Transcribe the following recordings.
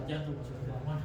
Jangan masuk ke mana?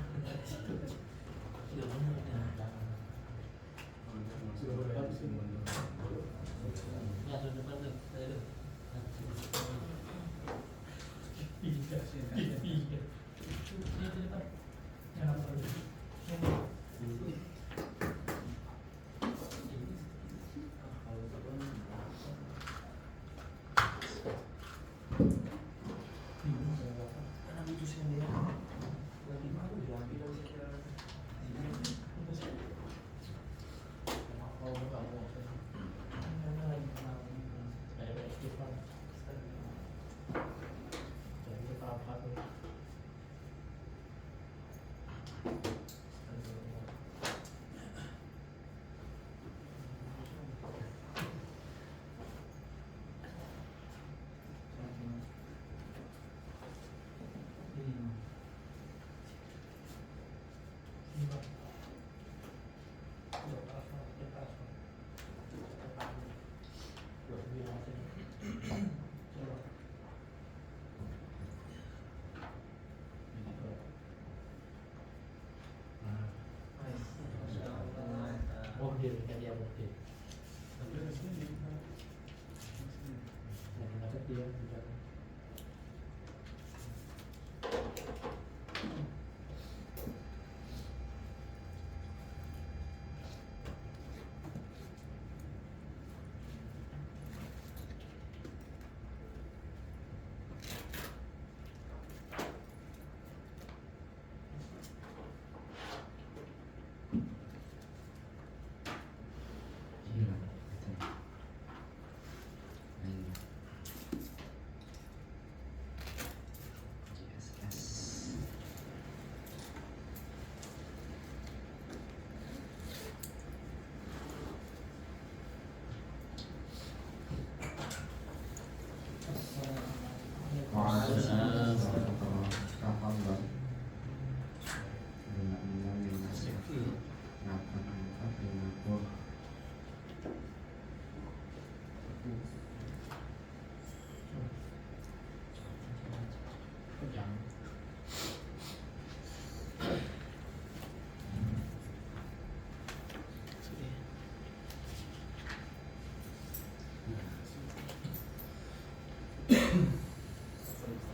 Mobil kan dia mobil. Dia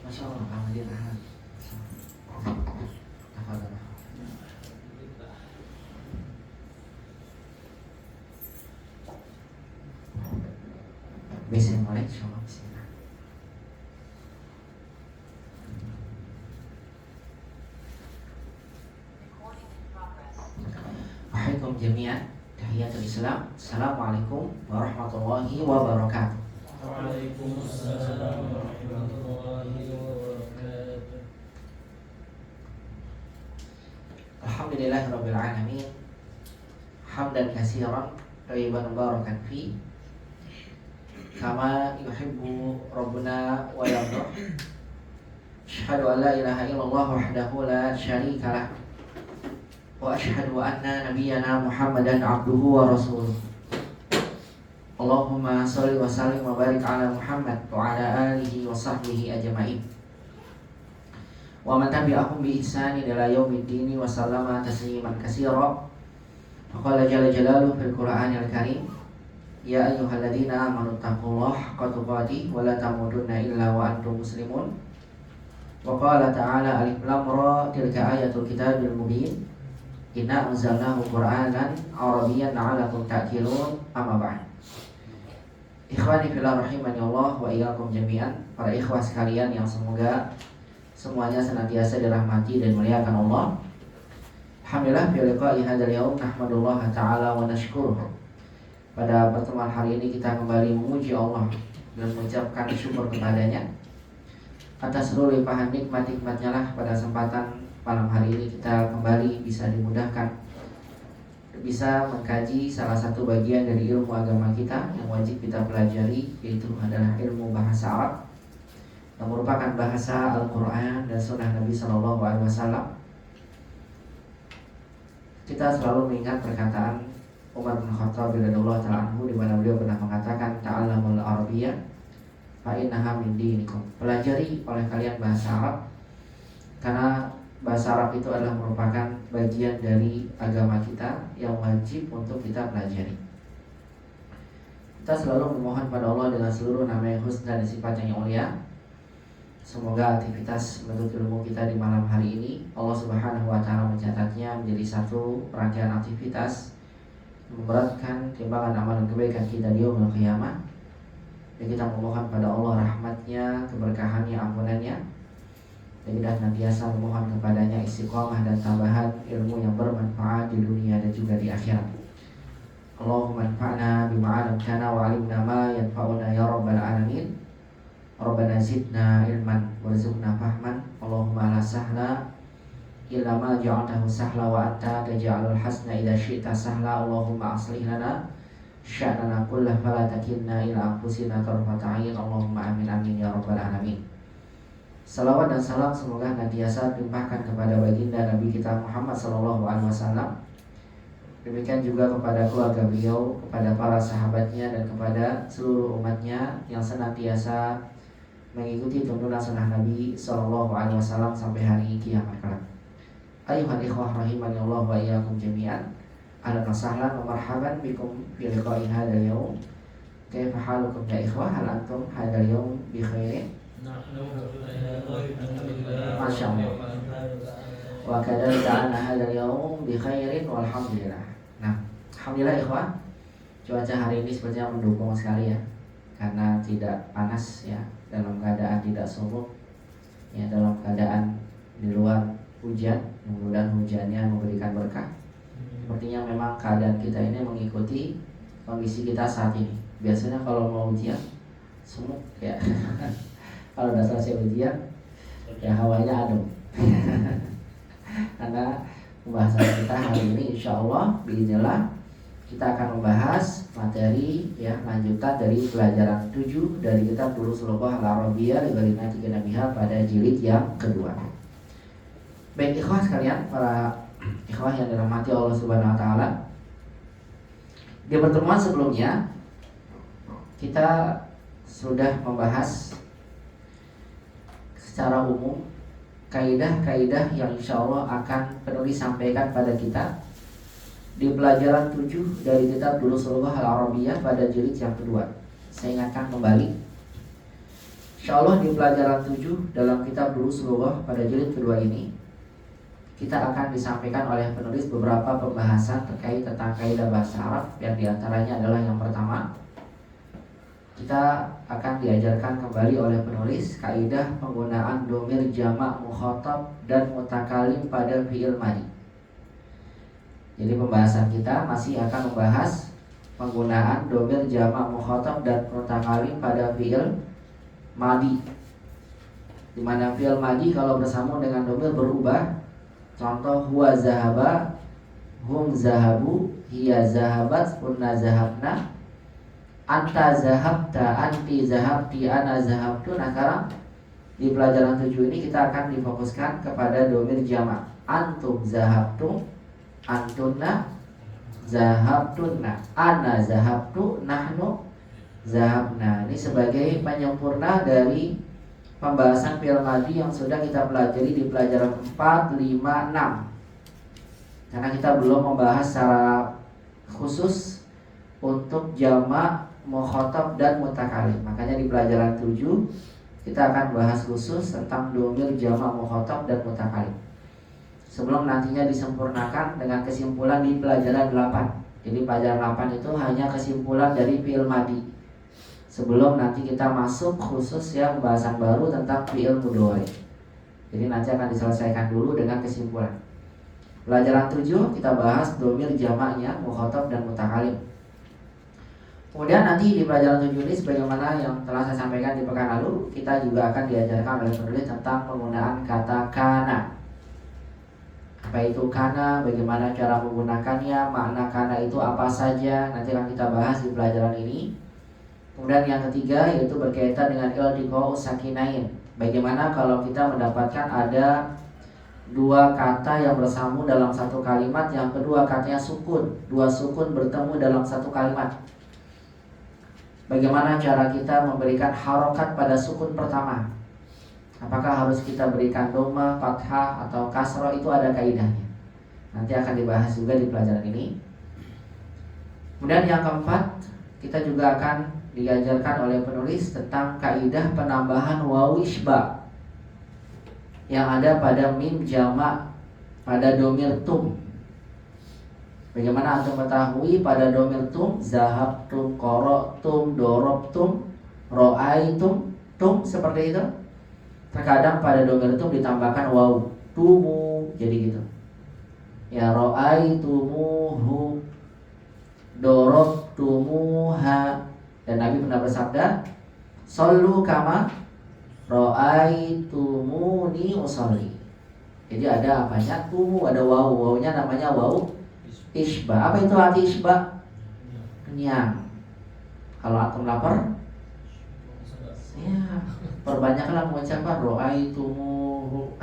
Masya Allah, alhamdulillah. Bisa mulai, insyaallah. Bismillah. Waalaikum jami'an. Tahiyatul Islam. Assalamualaikum warahmatullahi wabarakatuh. Waalaikumsalam warahmatullahi wabarakatuh. Alhamdulillahirabbil alamin. Hamdan katsiran thayyiban mubarakan fi kama yuhibbu rabbuna wa yarda. Asyhadu an la ilaha illallah wahdahu la syarika lah. Wa asyhadu anna nabiyyana Muhammadan abduhu wa rasuluh. Allahumma sholli wa sallim wa barik ala Muhammad wa ala alihi wa sahbihi ajma'in. wa man tabi'ahum bi ihsanin ila yaumiddin wa sallama tasliman katsira. Faqala jalla jalaluhu fil Qur'anil Karim, ya ayyuhalladzina amanu taqullaha haqqa tuqatih wa la tamutunna illa wa antum muslimun. Wa qala ta'ala alif lam ra tilka ayatul kitabil mubin inna anzalnahu qur'anan arabiyyan la'allakum ta'qilun. Amma ba'd. Ikhwani fillah rahimani Allah wa iyyakum jami'an. Para ikhwah sekalian yang semoga semuanya senantiasa dirahmati dan dimuliakan Allah. Alhamdulillah fi liqa'i hadzal yaum nahmadullah ta'ala wa nashkuruh. Pada pertemuan hari ini kita kembali memuji Allah dan mengucapkan syukur kepadanya atas seluruh limpahan nikmat-nikmatnya lah. Pada kesempatan malam hari ini kita kembali bisa dimudahkan, bisa mengkaji salah satu bagian dari ilmu agama kita yang wajib kita pelajari, yaitu adalah ilmu bahasa Arab yang merupakan bahasa Al-Quran dan Sunnah Nabi SAW. Kita selalu mengingat perkataan Umar bin Khattab radhiyallahu ta'ala anhu, di mana beliau pernah mengatakan ta'allamul arabiyyah fa innaha min dinikum. Pelajari oleh kalian bahasa Arab karena bahasa Arab itu adalah merupakan bagian dari agama kita yang wajib untuk kita pelajari. Kita selalu memohon pada Allah dengan seluruh nama yang husna dan sifat yang mulia. Semoga aktivitas menuntut ilmu kita di malam hari ini Allah Subhanahu wa ta'ala mencatatnya menjadi satu rangkaian aktivitas memberatkan timbangan amalan kebaikan kita di yaumul qiyamah. Dan kita memohon pada Allah rahmatnya, keberkahannya, ampunannya. Dan kita senantiasa memohon kepadanya istiqomah dan tambahan ilmu yang bermanfaat di dunia dan juga di akhirat. Allahumma anfa'na bima 'allamtana wa 'allimna ma yanfa'una ya rabbal alamin. Rabbana zidna ilman warzuqna fahman. Allahumma la sahla illa ma ja'altahu sahla wa anta taj'alul hasna idza syi'ta sahla. Allahumma aslih lana sya'nana kullahu fala takilna ila anfusina tarfata 'ain. Allahumma amin amin ya rabbal alamin. Salawat dan salam semoga senantiasa dilimpahkan kepada baginda Nabi kita Muhammad SAW. Demikian juga kepada keluarga beliau, kepada para sahabatnya, dan kepada seluruh umatnya yang senantiasa mengikuti tuntunan sunnah Nabi SAW sampai hari kiamat kelak. Ayuhal ikhwah rahimani Allah wa iyyakum jami'an. Ahlan wa sahlan wa marhaban bikum fi liqa'i hadzal yaum. Kaifa halukum ya ikhwah? Hal antum hadzal yaum bi khairin? Masya Allah. Wa kadzalika anna hadzal yaum bi khairin walhamdulillah. Nah, alhamdulillah ikhwah, cuaca hari ini sepertinya mendukung sekali ya, karena tidak panas ya, dalam keadaan tidak sumuk ya, dalam keadaan di luar hujan. Mudah-mudahan hujannya memberikan berkah. Sepertinya memang keadaan kita ini mengikuti kondisi kita saat ini. Biasanya kalau mau hujan sumuk ya. Kalau udah selesai ujian ya hawanya adem. Karena pembahasan kita hari ini insya Allah biiznillah kita akan membahas materi ya lanjutan dari pelajaran 7 dari kitab Durusul Lughah Al-Arabiyyah li ghairi nabiha pada jilid yang kedua. Baik ikhwah sekalian, para ikhwah yang dirahmati Allah Subhanahu wa taala. Di pertemuan sebelumnya kita sudah membahas secara umum kaidah-kaidah yang insya Allah akan penulis sampaikan pada kita di pelajaran 7 dari kitab Durusul Lughah Al-Arabiyyah pada jilid yang kedua. Saya ingatkan kembali, insya Allah di pelajaran 7 dalam kitab Durusul Lughah pada jilid kedua ini kita akan disampaikan oleh penulis beberapa pembahasan terkait tentang kaidah bahasa Arab, yang diantaranya adalah yang pertama, kita akan diajarkan kembali oleh penulis kaidah penggunaan dhamir jamak mukhatab dan mutakalim pada fi'il madhi. Jadi pembahasan kita masih akan membahas penggunaan dhamir jamak mukhatab dan mutakalim pada fi'il madhi, di mana fi'il madhi kalau bersambung dengan dhamir berubah. Contoh, huwa zahaba, hum zahabu, hiya zahabat, kunna zahabna, anta zahabta, anti zahabti, ana zahabtu. Nah sekarang di pelajaran 7 ini kita akan difokuskan kepada dhamir jamak. Antum zahabtum, antunna zahabtunna, ana zahabtu, nahnu zahabna. Ini sebagai penyempurna dari pembahasan fi'il madhi yang sudah kita pelajari di pelajaran 4, 5, 6. Karena kita belum membahas secara khusus untuk jamak, mukhatab dan mutakalim. Makanya di pelajaran 7 kita akan bahas khusus tentang dhamir, jamak, mukhatab dan mutakalim. Sebelum nantinya disempurnakan dengan kesimpulan di pelajaran 8. Jadi pelajaran 8 itu hanya kesimpulan dari fi'il madhi. Sebelum nanti kita masuk khusus ya pembahasan baru tentang fi'il mudhari. Jadi nanti akan diselesaikan dulu dengan kesimpulan. Pelajaran 7 kita bahas dhamir, jamaknya, mukhatab dan mutakalim. Kemudian nanti di pelajaran 7 ini sebagaimana yang telah saya sampaikan di pekan lalu, kita juga akan diajarkan oleh penulis tentang penggunaan kata kana. Apa itu kana, bagaimana cara menggunakannya, makna kana itu apa saja, nanti akan kita bahas di pelajaran ini. Kemudian yang ketiga yaitu berkaitan dengan iltiqa'u sakinain. Bagaimana kalau kita mendapatkan ada dua kata yang bersambung dalam satu kalimat, yang kedua katanya sukun, dua sukun bertemu dalam satu kalimat. Bagaimana cara kita memberikan harokat pada sukun pertama? Apakah harus kita berikan dhamma, fathah atau kasrah? Itu ada kaidahnya. Nanti akan dibahas juga di pelajaran ini. Kemudian yang keempat, kita juga akan diajarkan oleh penulis tentang kaidah penambahan wawu isba yang ada pada mim jamak pada dhamir tum. Bagaimana antum mengetahui pada dhamir tum, zahabtum, qara'tum, darabtum, ra'aitum, tum seperti itu. Terkadang pada dhamir tum ditambahkan wawu, tumu, jadi gitu. Ya ra'aitumuhu, darabtumuha. Dan Nabi pernah bersabda, "Shallu kama ra'aitumuni usolli." Jadi ada apanya? Tumu, ada wawu. Wawunya namanya wawu isba. Apa itu arti isba? Kenyang. Kalau antum lapar, ya perbanyaklah mengucapkan ra'aitumuhu.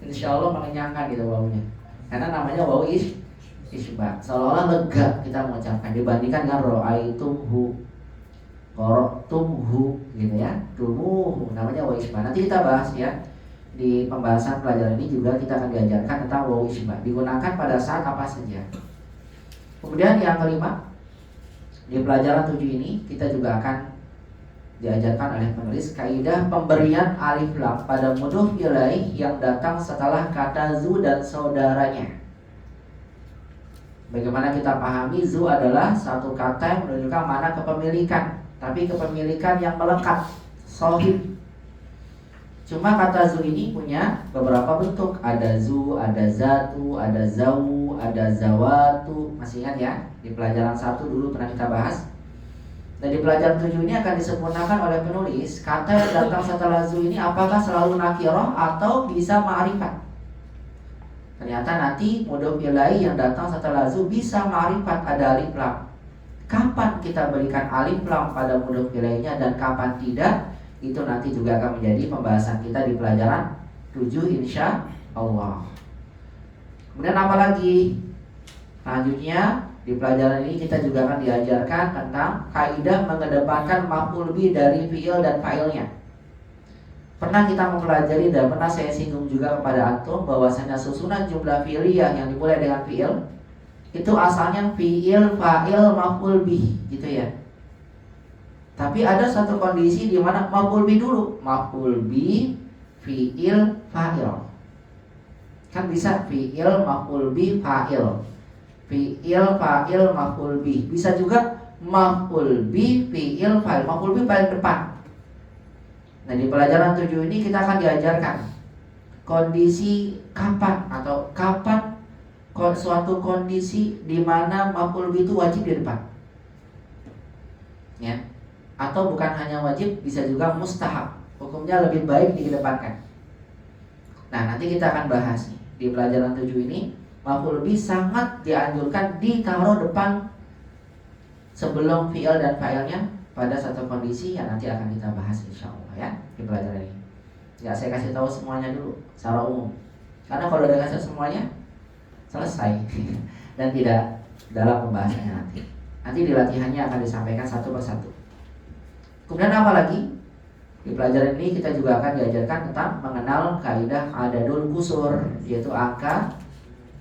Insya Allah mengenyangkan gitu wawunya. Karena namanya wawu isba. Seolah-olah lega kita mengucapkan dibandingkan dengan ra'aitumhu, qara'tumhu gitu ya. Tumuhu namanya wawu isba. Nanti kita bahas ya. Di pembahasan pelajaran ini juga kita akan diajarkan tentang wawu isba. Digunakan pada saat apa saja. Kemudian yang kelima, di pelajaran 7 ini kita juga akan diajarkan oleh penulis kaidah pemberian alif lam pada mudhof ilaih yang datang setelah kata zu dan saudaranya. Bagaimana kita pahami, zu adalah satu kata yang menunjukkan makna kepemilikan, tapi kepemilikan yang melekat, sohib. Cuma kata zu ini punya beberapa bentuk. Ada zu, ada zatu, ada zawu, ada zawatu. Masih ingat ya? Di pelajaran 1 dulu pernah kita bahas. Dan di pelajaran 7 ini akan disempurnakan oleh penulis. Kata yang datang setelah zu ini apakah selalu nakirah atau bisa ma'rifat? Ternyata nanti mudhof ilaih yang datang setelah zu bisa ma'rifat, ada alif lam. Kapan kita berikan alif lam pada mudhof ilaihnya dan kapan tidak? Itu nanti juga akan menjadi pembahasan kita di pelajaran 7 insya Allah. Kemudian apa lagi? Selanjutnya di pelajaran ini kita juga akan diajarkan tentang kaidah mengedepankan maf'ul bih dari fi'il dan fa'ilnya. Pernah kita mempelajari dan pernah saya singgung juga kepada antum bahwasanya susunan jumlah fi'liyah yang dimulai dengan fi'il itu asalnya fi'il, fa'il, maf'ul bih gitu ya. Tapi ada satu kondisi di mana maf'ul bih dulu, maf'ul bih, fi'il, fa'il. Kan bisa fi'il, maf'ul bih, fa'il. Fi'il, fa'il, maf'ul bih. Bisa juga maf'ul bih, fi'il, fa'il. Maf'ul bih paling depan. Nah di pelajaran 7 ini kita akan diajarkan kondisi kapan atau kapan suatu kondisi di mana maf'ul bih itu wajib di depan. Ya. Atau bukan hanya wajib, bisa juga mustahab. Hukumnya lebih baik dikedepankan. Nah nanti kita akan bahas nih. Di pelajaran 7 ini maf'ul bih sangat dianjurkan ditaruh depan sebelum fi'il dan fa'ilnya pada satu kondisi yang nanti akan kita bahas insya Allah ya di pelajaran ini. Ya saya kasih tahu semuanya dulu secara umum. Karena kalau udah kasih semuanya selesai dan tidak dalam pembahasannya nanti. Nanti di latihannya akan disampaikan satu persatu. Kemudian apa lagi? Di pelajaran ini kita juga akan diajarkan tentang mengenal kaidah adadul kusur, yaitu angka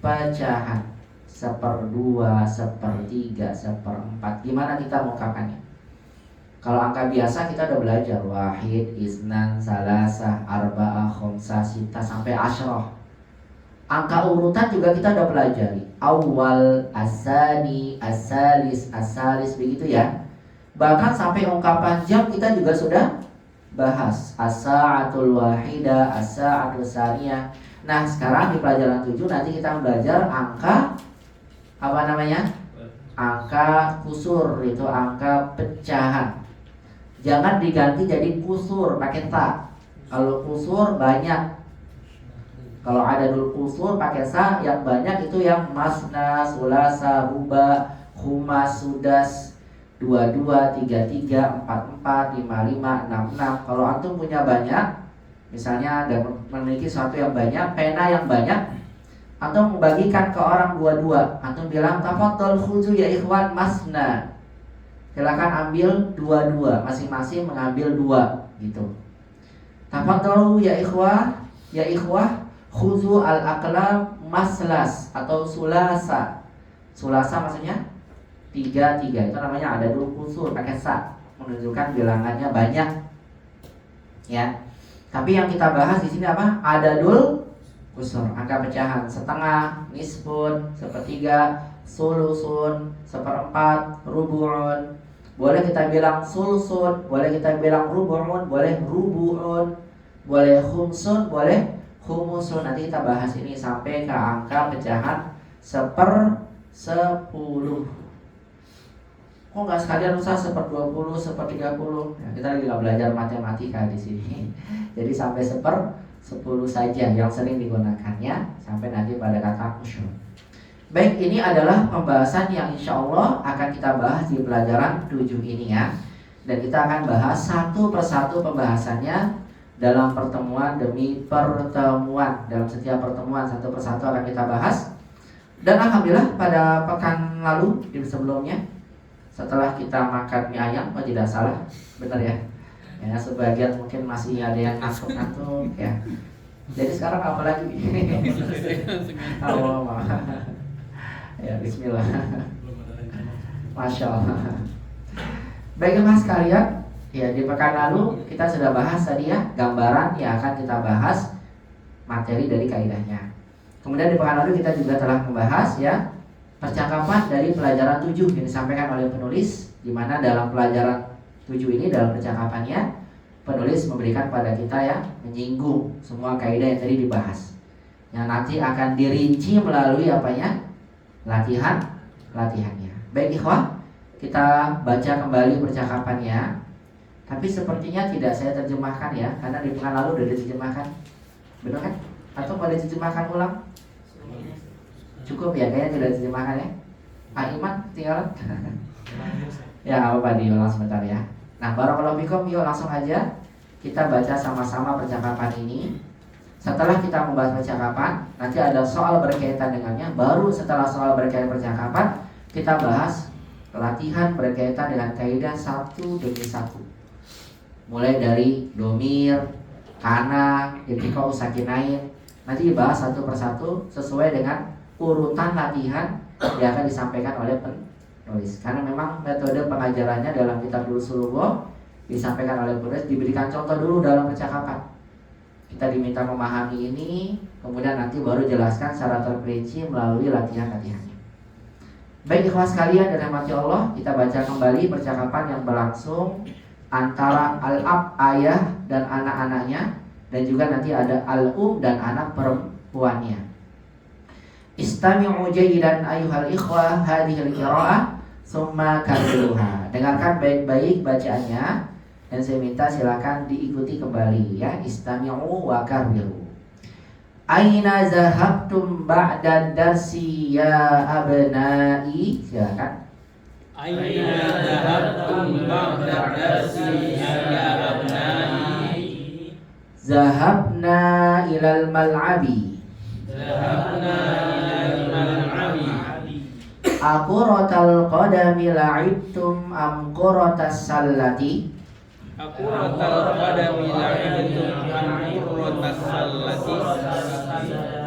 pecahan. 1/2, 1/3, 1/4. Gimana kita mengungkapkannya? Kalau angka biasa kita udah belajar wahid, isnan, salasah, arba'ah, khomsah, sita sampai asyroh. Angka urutan juga kita udah pelajari. Awal, asani, asalis, asalis, begitu ya. Bahkan sampai ungkapan jam kita juga sudah bahas. As-sa'atul wahida, as-sa'atul saniyah. Nah, sekarang di pelajaran 7 nanti kita belajar angka apa namanya? Angka kusur, itu angka pecahan. Jangan diganti jadi kusur pakai ta. Kalau kusur banyak. Kalau ada dul kusur pakai sa, yang banyak itu yang masna, sulasa, ruba, khumas, sudas, 22, 33, 44, 55, 66. Kalau antum punya banyak, misalnya dan memiliki sesuatu yang banyak, pena yang banyak, antum membagikan ke orang dua-dua. Antum bilang, tafadhol khuzu ya ikhwan masna. Silakan ambil dua-dua, masing-masing mengambil 2 gitu. Tafadhol ya ikhwah, khuzu al-aqlam maslas atau sulasa. Sulasa maksudnya 3, itu namanya adadul kusur pakai sa, menunjukkan bilangannya banyak. Ya. Tapi yang kita bahas di sini apa? Adadul kusur, angka pecahan. Setengah, nisfun, 1/3, sulusun, 1/4, rubu'un. Boleh kita bilang sulsun, boleh kita bilang rubu'un, boleh rubu'un, boleh khumsun, boleh khumusun. Nanti kita bahas ini sampai ke angka pecahan 1/10. Kok nggak sekalian usah 1/20, 1/30? Ya, kita lagi nggak belajar matematika di sini. Jadi sampai 1/10 saja yang sering digunakannya sampai nanti pada kata usyur. Baik, ini adalah pembahasan yang insya Allah akan kita bahas di pelajaran 7 ini ya. Dan kita akan bahas satu persatu pembahasannya dalam pertemuan demi pertemuan. Dalam setiap pertemuan satu persatu akan kita bahas. Dan alhamdulillah pada pekan lalu di sebelumnya, setelah kita makan mie ayam, tidak salah, benar ya. Ya, sebagian mungkin masih ada yang ngantuk-ngantuk ya. Jadi sekarang apa lagi? Oh, ya, bismillah. Masya Allah. Baik mas sekalian, ya di pekan lalu kita sudah bahas tadi ya, gambaran yang akan kita bahas materi dari kaidahnya. Kemudian di pekan lalu kita juga telah membahas ya percakapan dari pelajaran 7 yang disampaikan oleh penulis, di mana dalam pelajaran 7 ini dalam percakapannya penulis memberikan pada kita ya menyinggung semua kaidah yang tadi dibahas, yang nanti akan dirinci melalui apanya latihannya. Baik ikhwah, kita baca kembali percakapannya. Tapi sepertinya tidak saya terjemahkan ya, karena di pekan lalu sudah diterjemahkan, benar kan? Atau mau diterjemahkan ulang? Cukup ya, kayaknya tidak diterjemahkan ya. Pak Iman tinggalan. Ya nggak apa-apa, diulang sebentar ya. Nah, barakallahu fikum, yuk langsung aja kita baca sama-sama percakapan ini. Setelah kita membahas percakapan, nanti ada soal berkaitan dengannya. Baru setelah soal berkaitan percakapan, kita bahas latihan berkaitan dengan kaidah satu demi satu. Mulai dari domir, kana, iltiqa sakinain. Nanti dibahas satu persatu sesuai dengan urutan latihan yang akan disampaikan oleh penulis. Karena memang metode pengajarannya dalam kitab Durusulullah disampaikan oleh penulis, diberikan contoh dulu dalam percakapan. Kita diminta memahami ini, kemudian nanti baru jelaskan secara terperinci melalui latihan-latihannya. Baik ikhwas sekalian dan rahmati Allah, kita baca kembali percakapan yang berlangsung antara al-ab ayah dan anak-anaknya, dan juga nanti ada al-um dan anak perempuannya. Istami'u jayyidan ayyuhal ikhwah hadhil qira'ah summa karriruha. Dengarkan baik-baik bacaannya dan saya minta silakan diikuti kembali ya. Istami'u wa karriru. Aina zahabtum ba'da darsi ya abnai? Silakan. Aina zahabtum ba'da darsi ya abnai? Zahabna ilal mal'abi. Zahabna ilal mal'abi. Aquratal qadami la'ibtum am quratas sallati? Aquratal qadami la'ibtum amurratas sallati.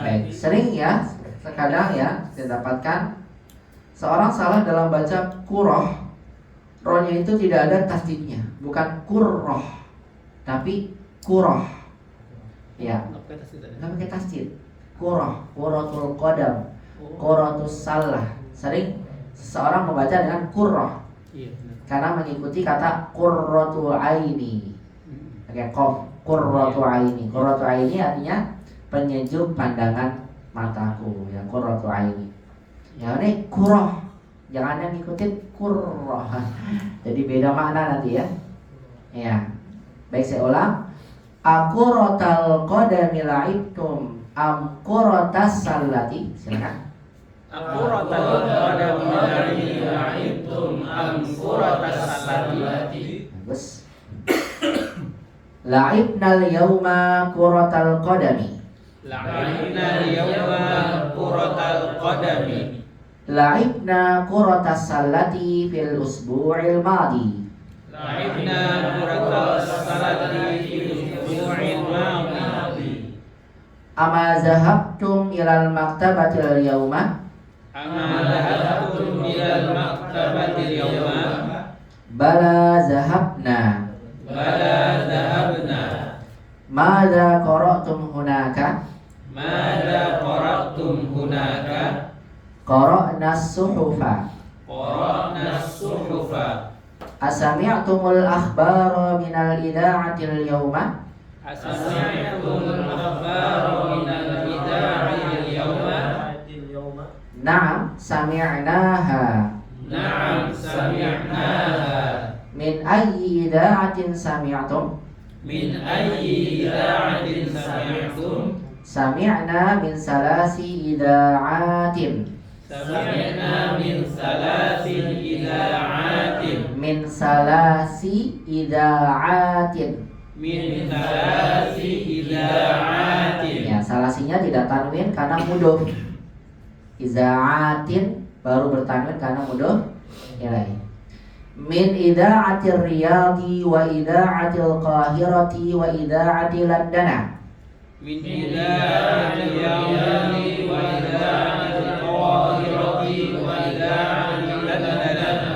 Baik, sering ya, terkadang ya didapatkan seorang salah dalam baca kuroh, rohnya itu tidak ada tasdidnya, bukan kurroh, tapi kuroh. Ya, nggak pakai tasdid. Kuroh, kurotul qadam, kurotus salah. Sering seseorang membaca dengan kurroh karena mengikuti kata qurratu aini. Pakai qaf, qurratu aini. Qurratu aini artinya penyejuk pandangan mataku, ya qurratu aini. Ya ini kurroh, jangan yang ngikutin kurroh. Jadi beda makna nanti ya. Ya, baik saya ulang. Aquratal qadami la'ibtum am quratas sallati. Silakan. Aquratal qadami la'ibtum am quratas sallati. Bagus. La'ibnal yawma quratal qadami. La'ibna al-yawma quratal qadami. La'ibna quratas sallati fil usbu'il madi. La'ibna quratas sallati fil usbu'il madi. Ama zahabtum ilal maktabatil yawma. Ama dhahabtum ilal maktabatil yawma. Bala zahabna. Bala dhahabna. Mada qara'tum hunaka. Mada qara'tum hunaka. Qara'na as-suhufa. Qara'na as-suhufa. Asami'tumul akhbara minal ida'atil yawma. Asami'tumul akhbara minal ida'atil yawma. Na'am sami'naha. Na'am sami'naha. Min ayyi ida'atin sami'tum. Min ayyi ida'atin sami'tum. Sami'na min salasi ida'atin. Sami'na min salasin ida'atin. Min salasi ida'atin. Min salasi ida'atin. Ya, salasinya tidak tanwin karena mudhof. Iza'atin baru bertanwin karena mudhof ilaih. Min ida'atir riyadi wa ida'atil qahirati wa ida'atil landana. Min ida'atil yawmi wa ida'atil qahirati wa ida'atil landana.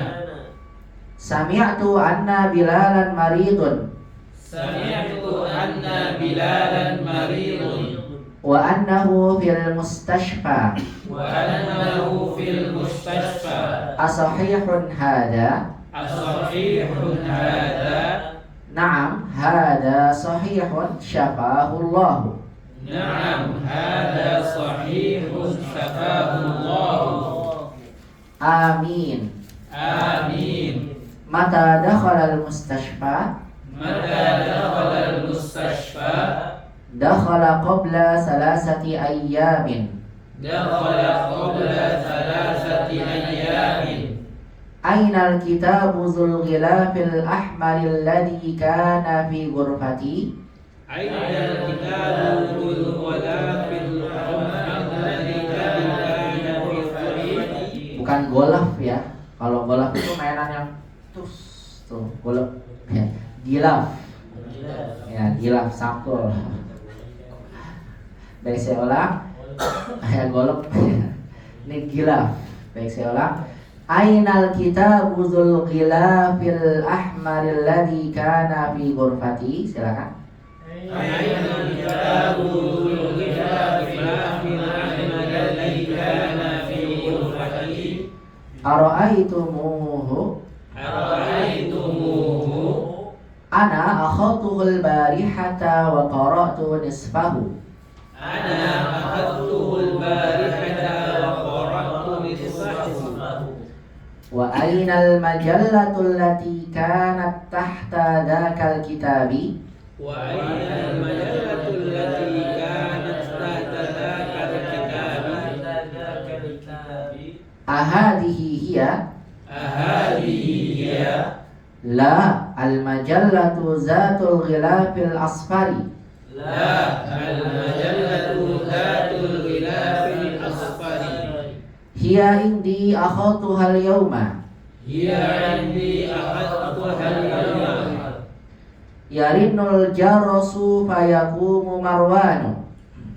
Sami'tu anna bilalan maridun. Sami'tu anna bilalan maridun. Wa annahu fil mustashfa. Wa annahu fil mustashfa. Asahihun hada. As-sahihun hada. Naam, hada sahihun syafahullahu. Na'am hada sahihun syafahullahu. Amin. Amin. Mata dakhala al-mustashfa. Mata dakhala al-mustashfa. Dakhala qabla salasati ayyamin. Dakhala qabla thalathati ayyamin. Aina al-kitabu dzul ghilafil ahmar alladhi kana fi ghurfati. Aina al-kitabu dzul ghilafil ahmar alladhi kana fi ghurfati. Bukan golaf ya. Kalau golaf itu mainan yang tus tuh golaf ya. Gilaf. Ya, gilaf sampul. Baik saya ulang. Ya golaf. Ini gilaf. Baik saya ulang. Ainal kitabu dzul ghilafil ahmar alladhi kana fi ghurfati. Silakan. Ainal kitabu dzul ghilafil ahmar alladhi kana fi ghurfati. Ara'aitumuhu. Ara'aitumuhu. Ana akhadtuhu al-barihata wa qara'tu nisfahu. Ana akhadtuhu al-barihata wa qara'tu nisfahu. Wa aina al-majallatu allati kanat tahta dzakal kitabi. Wa aina al-majallatu allati kanat tahta dzakal kitabi. Ahadihi hiya. Ahadihi hiya. La, al-majallatu zatul ghilafil asfari. La, al-majallatu zatul ghilafil asfari. Hiya indi akhadtuha al-yawma. Hiya indi akhadtuha al-yawma. Yarinul jarasu fayaqumu marwanu.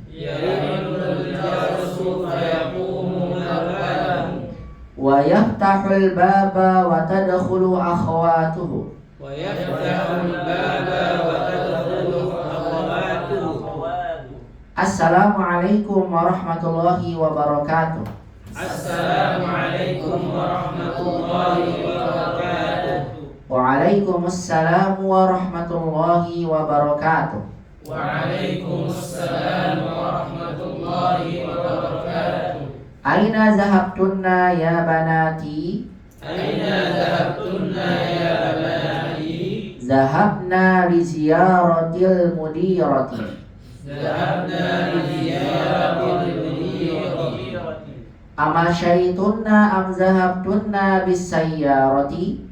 Yarinul jarasu fayaqumu marwanu. Wa yaftahul baba wa tadkhulu akhawatuhu. Wa yaftahul baba wa tadkhulu akhawatuhu. Assalamualaikum warahmatullahi wabarakatuh. Assalamualaikum warahmatullahi wabarakatuh. Waalaikumsalam warahmatullahi wabarakatuh. Waalaikumsalam warahmatullahi wabarakatuh. Aina zahabtunna ya banati? Aina dhahabtunna ya banati? Zahabna li ziyaratil mudirati. Dhahabna li ziyaratil mudirati. Amasyaitunna am zahabtunna bis sayyarati?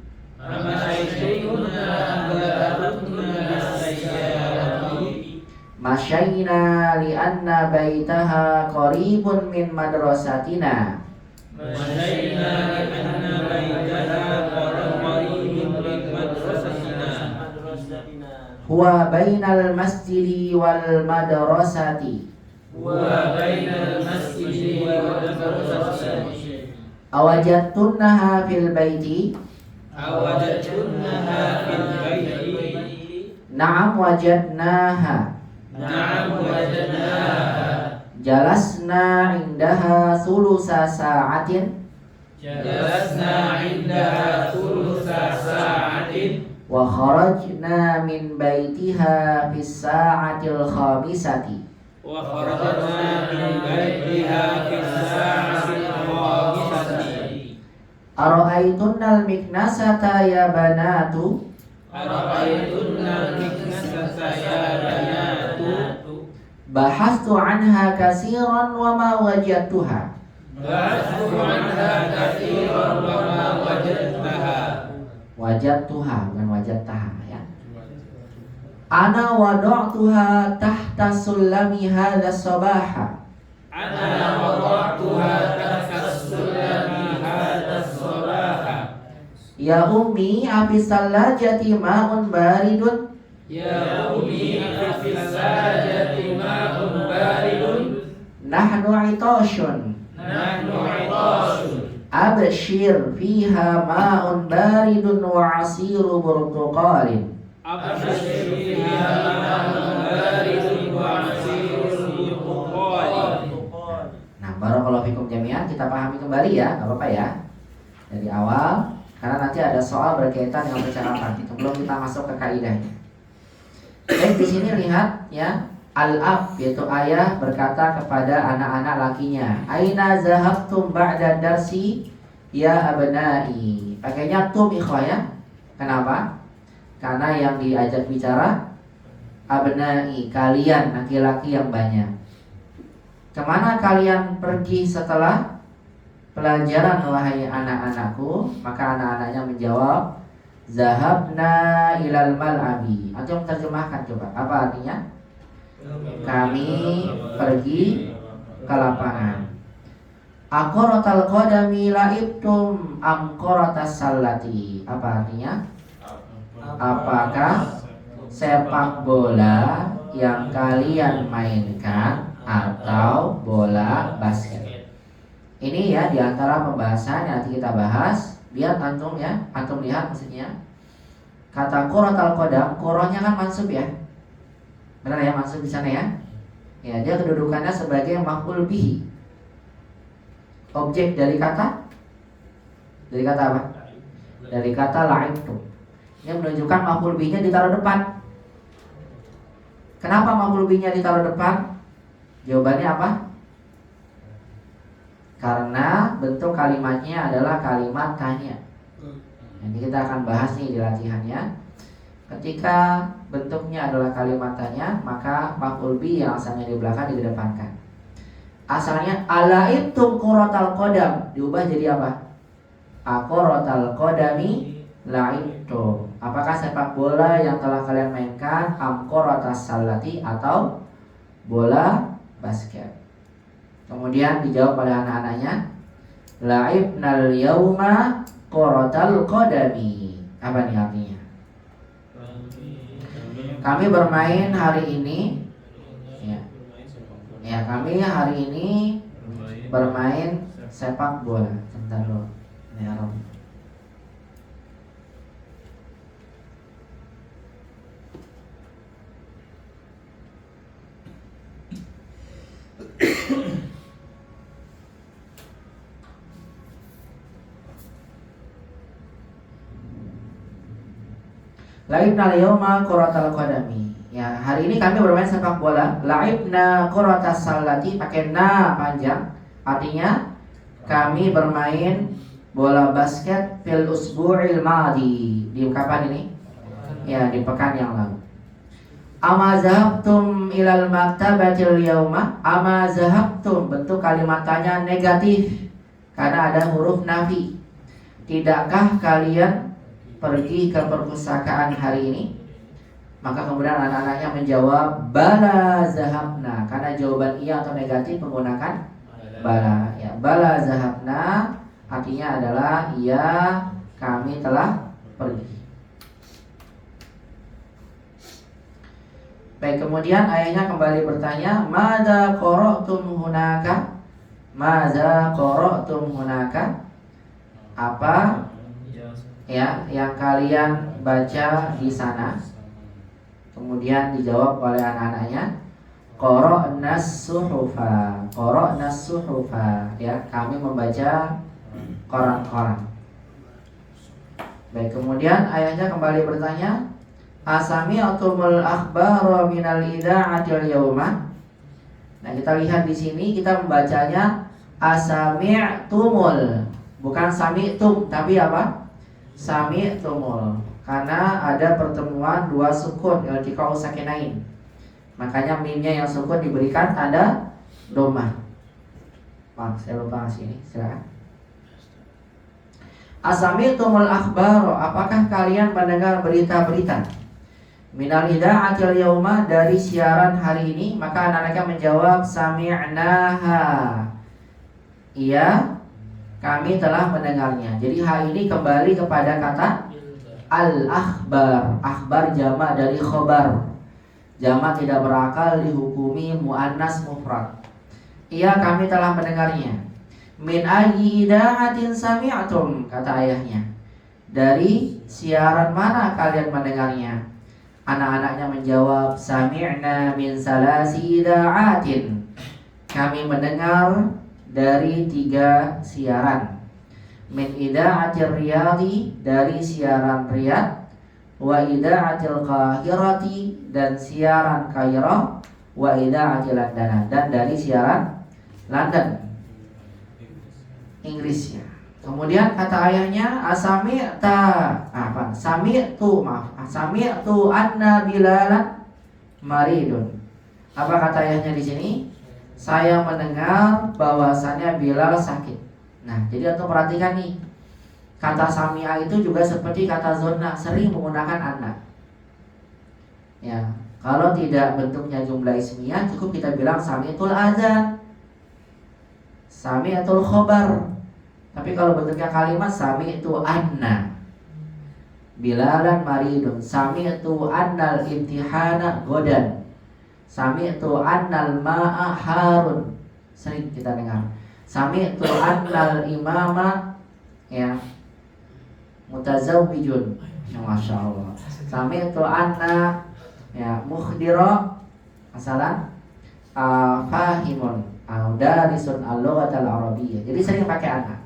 Amasyaitunna am dhahabtunna bis sayyarati. Masyayna li anna baitaha qaribun min madrasatina. Masyayna li anna baitaha qaribun min madrasatina. Huwa bainal masjidi wal madrasati. Wa bainal masjidi wal madrasati. Awajadtunnaha fil baiti? Awajadtunnaha fil baiti? Na'am wajadnaha. Na'am wajadnaha. Jalasna indaha thulusa sa'atin. Jalasna indaha thulutha sa'atin. Wa kharajna min baitiha fis sa'atil khamisati. Wa kharajna min baitiha fis sa'atil khamisati. Ara'aytunnal miknasata ya banatu? Ara'aytunnal miknasata ya banatu? Bahastu anha kasiran wa ma wajadtuha. Bahastu anha katsiran wa ma wajadtaha. Wajadtuha bukan wajadtaha ya. Ana wada'tuha tahta sulami hadha sabaha. Ana wada'tuha tahta sulami hadha sabaha. Ya ummi afis salajati ma'un baridun. Ya ummi afis salajati ma'un baridun. Nahnu itashun. Nahnu itashun. Abshir fiha ma'un baridun wa asiru burtuqalin. Abshir fiha ma'un baridun wa asiru burtuqalin. Nah, barakallahu fikum jami'an, kita pahami kembali ya, enggak apa-apa ya. Dari awal, karena nanti ada soal berkaitan dengan percakapan. Sebelum kita masuk ke kaidahnya. Baik, di sini lihat ya, al-ab yaitu ayah berkata kepada anak-anak lakinya, aina zahabtum ba'da darsi ya abnai. Pakainya tum ikhwah ya. Kenapa? Karena yang diajak bicara abnai, kalian laki-laki yang banyak. Kemana kalian pergi setelah pelajaran wahai anak-anakku? Maka anak-anaknya menjawab, zahabna ilal mal'abi. Atau terjemahkan coba, apa artinya? Kami pergi ke lapangan. Aqaratal qadami la'ibtum am qaratas sallati. Apa artinya? Apakah sepak bola yang kalian mainkan atau bola basket? Ini ya diantara pembahasan yang nanti kita bahas. Biar antum ya, antum lihat maksudnya. Kata qaratal qadam, qorohnya kan mansub ya. Benar ya, mansub di sana ya. Ya, dia kedudukannya sebagai maf'ul bihi. Objek dari kata apa? Dari kata la'ibtu. Ini menunjukkan maf'ul bihi-nya ditaruh depan. Kenapa maf'ul bihi-nya ditaruh depan? Jawabannya apa? Karena bentuk kalimatnya adalah kalimat tanya. Nanti kita akan bahas nih di latihannya. Ketika bentuknya adalah kalimat tanya, maka maf'ul bihi yang asalnya di belakang dikedepankan. Asalnya alaibtum quratal qadam, diubah jadi apa? Aqratal qadami la'ibtum. Apakah sepak bola yang telah kalian mainkan am qaratas salati atau bola basket? Kemudian dijawab pada anak-anaknya, la'ibnal yauma qaratal qadami. Apa nih artinya? kami bermain hari ini. Ya, ya kami hari ini bermain sepak bola. Bentar dulu. Ya, Rob. Laibna al-yawma kuratal qadami. Ya, hari ini kami bermain sepak bola. Laibna kuratas salati, pakai na panjang. Artinya kami bermain bola basket fil usbu'il madi. Di kapan ini? Ya, di pekan yang lalu. Ama zahabtum ilal maktabatil yauma. Ama zahabtum, bentuk kalimat tanya negatif karena ada huruf nafi. Tidakkah kalian pergi ke perpustakaan hari ini? Maka kemudian anak-anaknya menjawab bala zahabna, karena jawaban iya atau negatif menggunakan bala. Ya, bala zahabna artinya adalah iya, kami telah pergi. Baik, kemudian ayahnya kembali bertanya, madza qara'tum hunaka? Madza qara'tum hunaka? Apa ya yang kalian baca di sana? Kemudian dijawab oleh anak-anaknya, qara'nas suhufa. Qara'nas suhufa, ya, kami membaca koran-koran. Baik, kemudian ayahnya kembali bertanya, asami'tumul akhbara minal idza'atil yauma? Nah, kita lihat di sini kita membacanya asami'tumul, bukan sami'tum, tapi apa? Sami'tumul. Karena ada pertemuan dua sukun, iltiqa'u sakinain. Makanya mimnya yang sukun diberikan tanda dhammah. Maaf, saya lupa ngasih ini. Silakan. Asami'tumul akhbar, apakah kalian mendengar berita-berita? Minal idza'atil yauma, dari siaran hari ini. Maka anak-anaknya menjawab sami'naha. Iya, kami telah mendengarnya. Jadi hari ini kembali kepada kata al-akhbar. Akhbar jamak dari khobar. Jamak tidak berakal, dihukumi muannas mufrad. Iya, kami telah mendengarnya. Min ayyi idaatin sami'tum, kata ayahnya. Dari siaran mana kalian mendengarnya? Anak-anaknya menjawab sami'na min salasi idaatin. Kami mendengar dari 3 siaran. Min idaatir riyadi, dari siaran Riyadh, wa idaatil Qahirati, dan siaran Kairah, wa idaatil London, dan dari siaran London, Inggris, ya. Kemudian kata ayahnya sami'tu anna Bilalan maridun. Apa kata ayahnya di sini? Saya mendengar bahwasannya Bilal sakit. Nah, jadi untuk perhatikan nih, kata sami'a itu juga seperti kata zonna, sering menggunakan anak. Ya, kalau tidak bentuknya jumlah ismiyah, cukup kita bilang sami'tul azan, sami'tul khobar. Tapi kalau bentuknya kalimat, sami'tu anna Bilalan maridun, sami'tu annal imtihana godan, sami'tu annal ma'a harun. Sering kita dengar sami'tu annal imama, ya, mutazawwijun. Ya, Masya Allah. Sami'tu anna, ya, mukhdira, masalah fahimun darisun al-lughatal arabiyyah. Jadi sering pakai anna.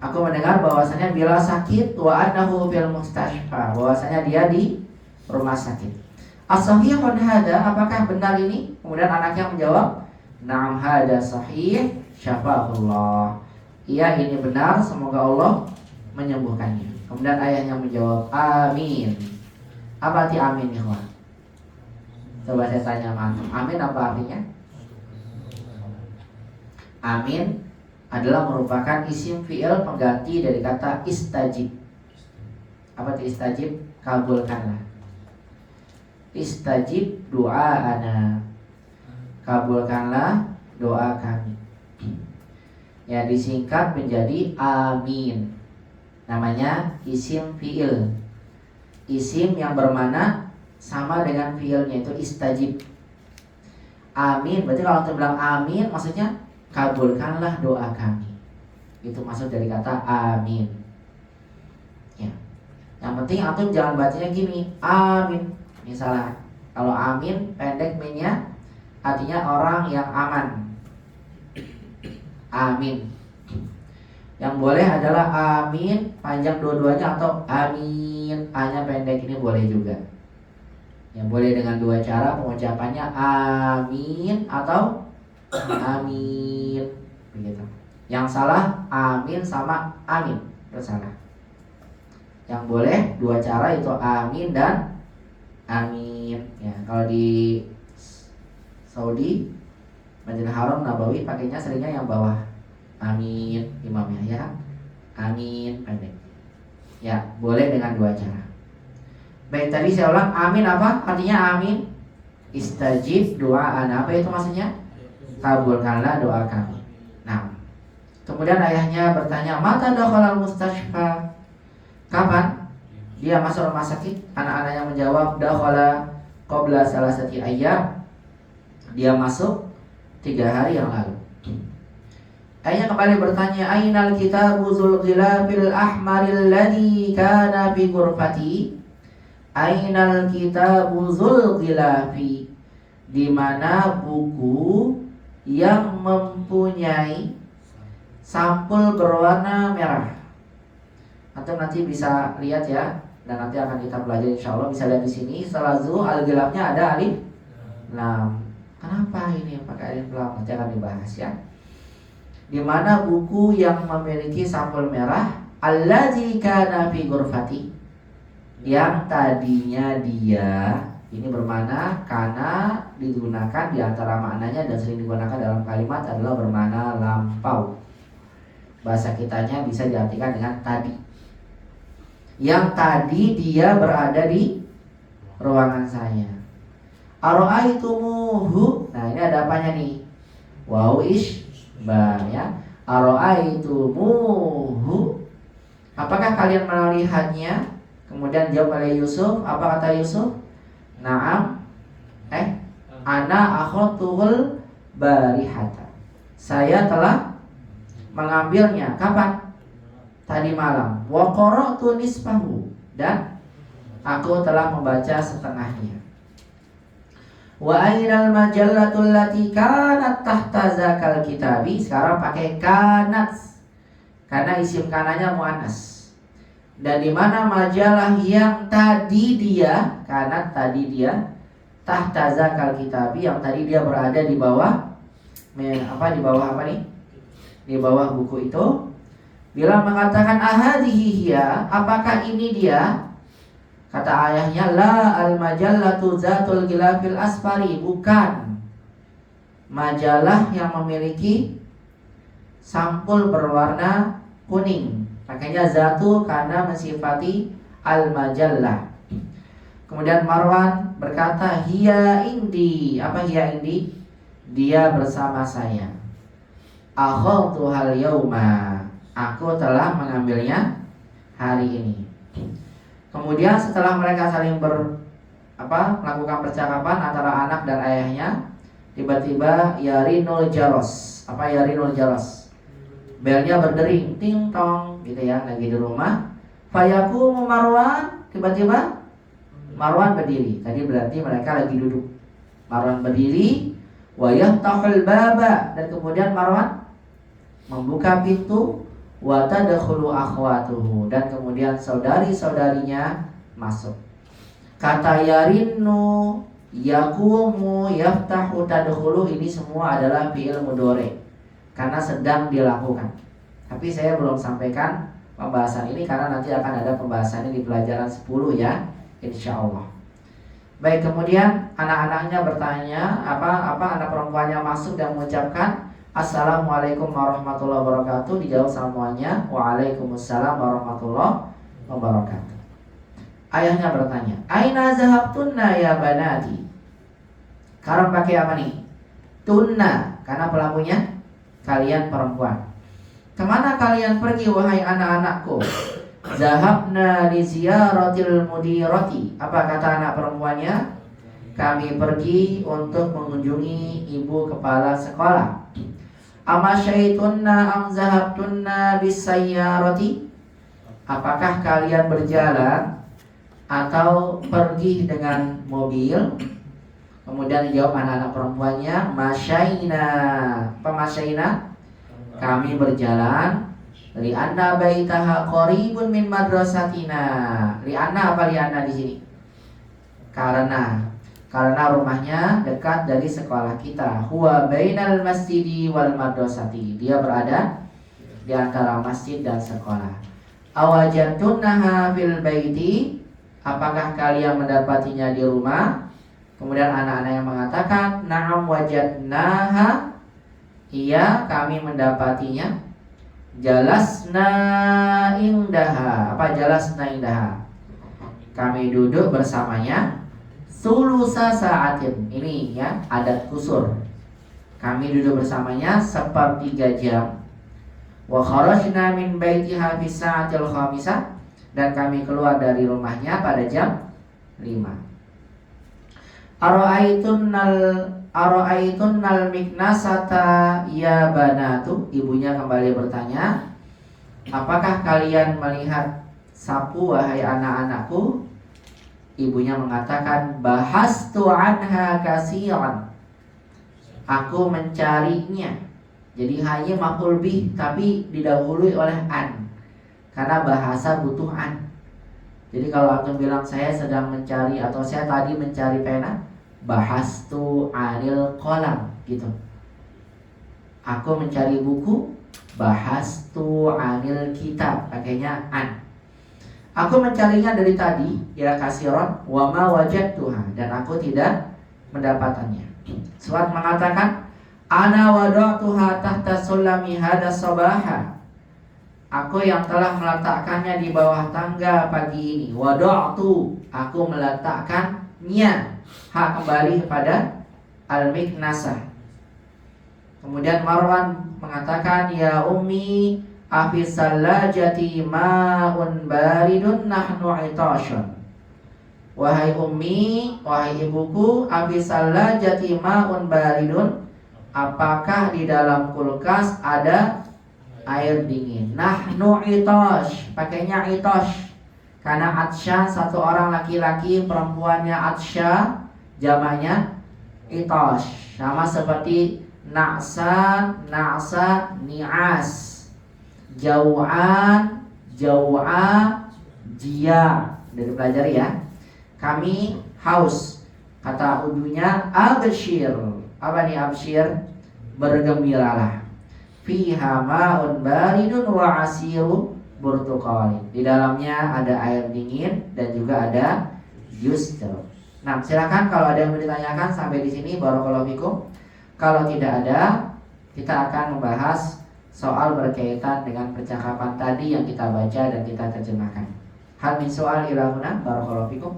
Aku mendengar bahwasanya Bilal sakit, wa annahu fil mustashfa, bahwasanya dia di rumah sakit. As-sahihun hada, apakah benar ini? Kemudian anaknya menjawab, na'am hada sahih, syafahullah. Iya, ini benar, semoga Allah menyembuhkannya. Kemudian ayahnya menjawab, amin. Apa arti amin, ikhwan? Coba saya tanya antum, amin apa artinya? Amin adalah merupakan isim fi'il pengganti dari kata istajib. Apa itu istajib? Kabulkanlah. Istajib doa'ana, kabulkanlah doa kami. Ya, disingkat menjadi amin. Namanya isim fi'il. Isim yang bermakna sama dengan fiilnya itu istajib. Amin, berarti kalau antum bilang amin maksudnya kabulkanlah doa kami. Itu maksud dari kata amin. Ya. Yang penting antum jangan bacanya gini, amin. Misalnya kalau amin pendek minnya artinya orang yang aman. Amin. Yang boleh adalah amin panjang dua-duanya atau amin hanya pendek, ini boleh juga. Yang boleh dengan dua cara pengucapannya amin atau amin begitu. Yang salah amin sama amin, itu salah. Yang boleh dua cara itu amin dan amin. Ya, kalau di Saudi Masjidil Haram Nabawi pakainya seringnya yang bawah amin imamnya ya. Amin pendek. Ya, boleh dengan dua cara. Baik, tadi saya ulang, amin apa? Artinya amin istajib doa. Apa itu maksudnya? Kabulkanlah doa kami. Nah, kemudian ayahnya bertanya, mata dakhalal mustashfa? Kapan dia masuk rumah sakit? Anak-anaknya menjawab, dakhala qabla salasati ayyam. Dia masuk 3 hari yang lalu. Ayahnya kembali bertanya, ainal kitabu dzul ghilafil ahmaril ladzi kana fi ghurfati? Ainal kitabu dzul ghilafi? Di mana buku yang mempunyai sampul berwarna merah? Atau nanti bisa lihat ya, dan nanti akan kita pelajari insyaallah. Bisa lihat di sini, setelah zu al-ghilafnya ada alif lam. Kenapa ini pakai alif lam? Nanti akan dibahas ya. Di mana buku yang memiliki sampul merah, allazi kana fi ghurfati, yang tadinya dia, ini bermakna karena digunakan di antara maknanya dan sering digunakan dalam kalimat adalah bermakna lampau. Bahasa kitanya bisa diartikan dengan tadi. Yang tadi dia berada di ruangan saya. Aro'aitumuhu. Nah, ini ada apanya nih? Waw isba ya. Aro'aitumuhu. Apakah kalian melihatnya? Kemudian jawab oleh Yusuf. Apa kata Yusuf? Naam. Ana akhadtuhul barihata. Saya telah mengambilnya. Kapan? Tadi malam. Wa qara'tu nisfahu. Dan aku telah membaca setengahnya. Wa ainal majallatul lati kanat tahta zakal kitabi. Sekarang pakai kanat karena isim kananya muannas. Dan di mana majalah yang tadi dia, kanat tadi dia, tahta zakal kitabi, yang tadi dia berada di bawah di bawah apa nih? Di bawah buku itu. Bila mengatakan ahadihi hiya, apakah ini dia? Kata ayahnya, la al-majallatu zatul ghilafil asfari, bukan majalah yang memiliki sampul berwarna kuning. Makanya zatu karena mensifati al-majallah. Kemudian Marwan berkata, hiya indi. Apa hiya indi? Dia bersama saya. Akhadtuhal yauma. Aku telah mengambilnya hari ini. Kemudian setelah mereka saling melakukan percakapan antara anak dan ayahnya, tiba-tiba yarinul jaros. Apa yarinul jaros? Belnya berdering, ting tong, gitu ya, lagi di rumah. Fayaqumu Marwan, tiba-tiba Marwan berdiri. Tadi berarti mereka lagi duduk. Marwan berdiri, wa yaftahul baba, dan kemudian Marwan membuka pintu. Wa tadkhulu akhwatuhu, dan kemudian saudari-saudarinya masuk. Kata yarinu, yaqumu, yaftahu, tadkhulu, ini semua adalah fi'il mudhari karena sedang dilakukan. Tapi saya belum sampaikan pembahasan ini karena nanti akan ada pembahasannya di pelajaran 10 ya, insyaallah. Baik, kemudian anak-anaknya bertanya, anak perempuannya masuk dan mengucapkan Assalamualaikum warahmatullahi wabarakatuh. Dijawab semuanya, waalaikumsalam warahmatullahi wabarakatuh. Ayahnya bertanya, aina zahabtunna ya banati? Sekarang pakai apa nih? Tunna, karena pelakunya kalian perempuan. Kemana kalian pergi wahai anak-anakku? Zahabna li ziyaratil mudirati. Apa kata anak perempuannya? Kami pergi untuk mengunjungi ibu kepala sekolah. Amasyaitunna am zahabtunna bisayyarati? Apakah kalian berjalan atau pergi dengan mobil? Kemudian dijawab anak-anak perempuannya, masyaina. Apa masyaina? Kami berjalan. Li'anna baitaha qaribun min madrasatina. Li'anna apa li'anna di sini? Karena rumahnya dekat dari sekolah kita. Huwa bainal masjidi wal madrasati. Dia berada di antara masjid dan sekolah. Awajadtunnaha fil baiti? Apakah kalian mendapatinya di rumah? Kemudian anak-anak yang mengatakan, na'am wajadnaha. Iya, kami mendapatinya. Jalasna indaha. Apa jalasna indaha? Kami duduk bersamanya. Sulusa sa'atin. Ini ya, adat kusur. Kami duduk bersamanya sepertiga jam. Wa kharajna min baitiha fi sa'atil khamisah. Dan kami keluar dari rumahnya pada jam 5. Ara'aitunnal miknasata ya banatu. Ibunya kembali bertanya, apakah kalian melihat sapu wahai anak-anakku? Ibunya mengatakan, bahastu anha kasiran. Aku mencarinya. Jadi hanya maf'ul bih tapi didahului oleh an. Karena bahasa butuh an. Jadi kalau antum bilang saya sedang mencari atau saya tadi mencari pena, bahastu anil qalam gitu. Aku mencari buku, bahastu anil kitab, pakainya an. Aku mencarinya dari tadi, ya kasiron, wa ma wajadtuha, dan aku tidak mendapatkannya. Surat mengatakan, ana wada'tuha tahta sulami hada sabaha. Aku yang telah meletakkannya di bawah tangga pagi ini. Wada'tu, aku meletakkannya. Ha kembali kepada al-miknasah. Kemudian Marwan mengatakan, ya ummi afis salajati ma'un baridun nahnu itashun. Wahai ummi, wahai ibuku, afis salajati ma'un baridun. Apakah di dalam kulkas ada air dingin? Nahnu itash, pakainya itash. Karena atsya satu orang laki-laki, perempuannya atsya, jamaknya itash. Sama seperti na'sa, ni'as, jau'an, jau'a, jia. Udah dipelajari ya. Kami haus. Kata udunya abshir. Apa nih abshir? Bergembiralah. Fiha ma'un baridun wa asiru burtuqalin. Di dalamnya ada air dingin dan juga ada jus jeruk. Nah, silakan kalau ada yang mau ditanyakan sampai di sini. Barakallahu fikum. Kalau tidak ada, kita akan membahas soal berkaitan dengan percakapan tadi yang kita baca dan kita terjemahkan. Hal min soal ilahuna. Barakallahu fikum.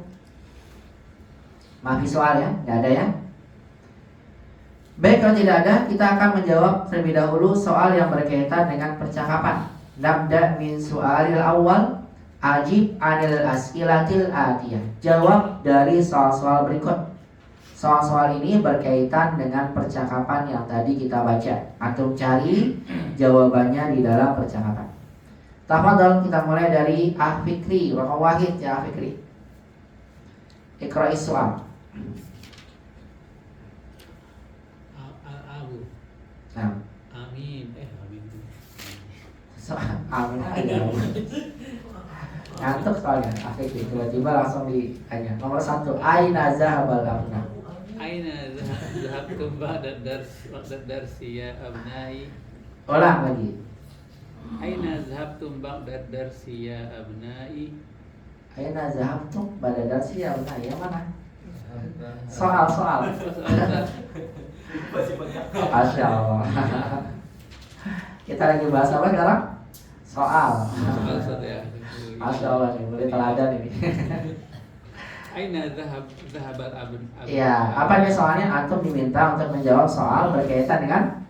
Maafi soal ya, tidak ada ya. Baik, kalau tidak ada, kita akan menjawab terlebih dahulu soal yang berkaitan dengan percakapan. Nabda min su'alil awal, ajib anil as'ilatil atiyah. Jawab dari soal-soal berikut. Soal-soal ini berkaitan dengan percakapan yang tadi kita baca. Antum cari jawabannya di dalam percakapan. Tafadhol, kita mulai dari Fikri, Rokok Wahid ya Fikri. Iqra'is soal. Nah. Amin. Amin. Amin aja. Ngantuk soalnya. Afik tiba-tiba langsung ditanya. Nomor 1, aina zahabal abna. Aina zahabtum ba'da darsi ya abnai. Ulang lagi. Aina zahabtum ba'da darsi ya abnai. Aina zahabtum ba'da darsi ya abnai. Yang mana? Soal. Masya Allah. Kita lagi bahas apa sekarang? Soal. Masya Allah nih, boleh teladan ini. Aina zahabal abn. Ya, apa nih soalnya? Antum diminta untuk menjawab soal berkaitan dengan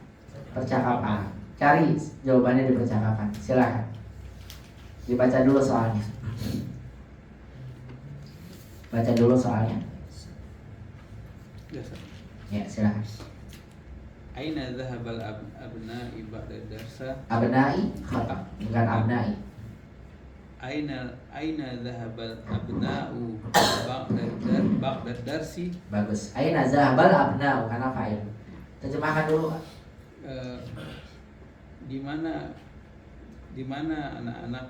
percakapan. Cari jawabannya di percakapan. Silakan. Dibaca dulu soalnya. Baca dulu soalnya. Biasa. Ya, silakan. Aina dhahabal abna'i ba'da darsa? Abnai khata, bukan abnai. Aina dhahabal abna'u ba'da darsi? Bagus. Aina zahabal abna'u karena fa'il. Terjemahkan dulu. Di mana anak-anak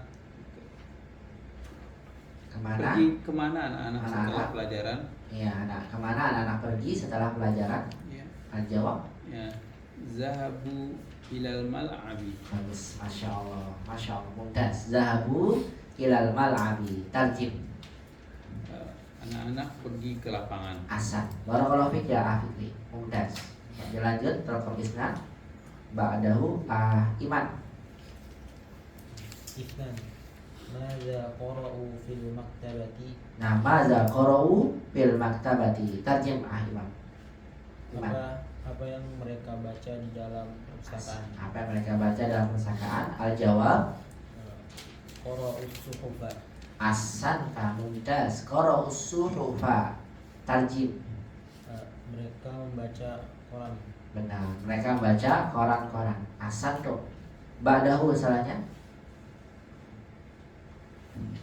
Kemana? kemana anak-anak setelah pelajaran? Iya, kemana anak-anak pergi setelah pelajaran? Ya. Al-jawab. Ya. Zahabu ilal mal'abi. Bagus, masya Allah, mumtaz. Zahabu ilal mal'abi. Tarjim. Anak-anak pergi ke lapangan. Asan. Barakallahu fiik ya Afiqi. Mumtaz. Dilanjut terus isnad. Ba'dahu Iman. Ifnan. Maza qara'u fil maktabati. Nah, maza qara'u fil maktabati. Tarjim Iman. Apa yang mereka baca di dalam perpustakaan? Apa yang mereka baca dalam perpustakaan? Al-jawab. Qara'u suhufa. Ahsanta, mumtaz. Qara'u suhufa. Tarjim. Mereka membaca koran. Benar, mereka membaca koran-koran. Ahsantu. Ba'dahu salahnya.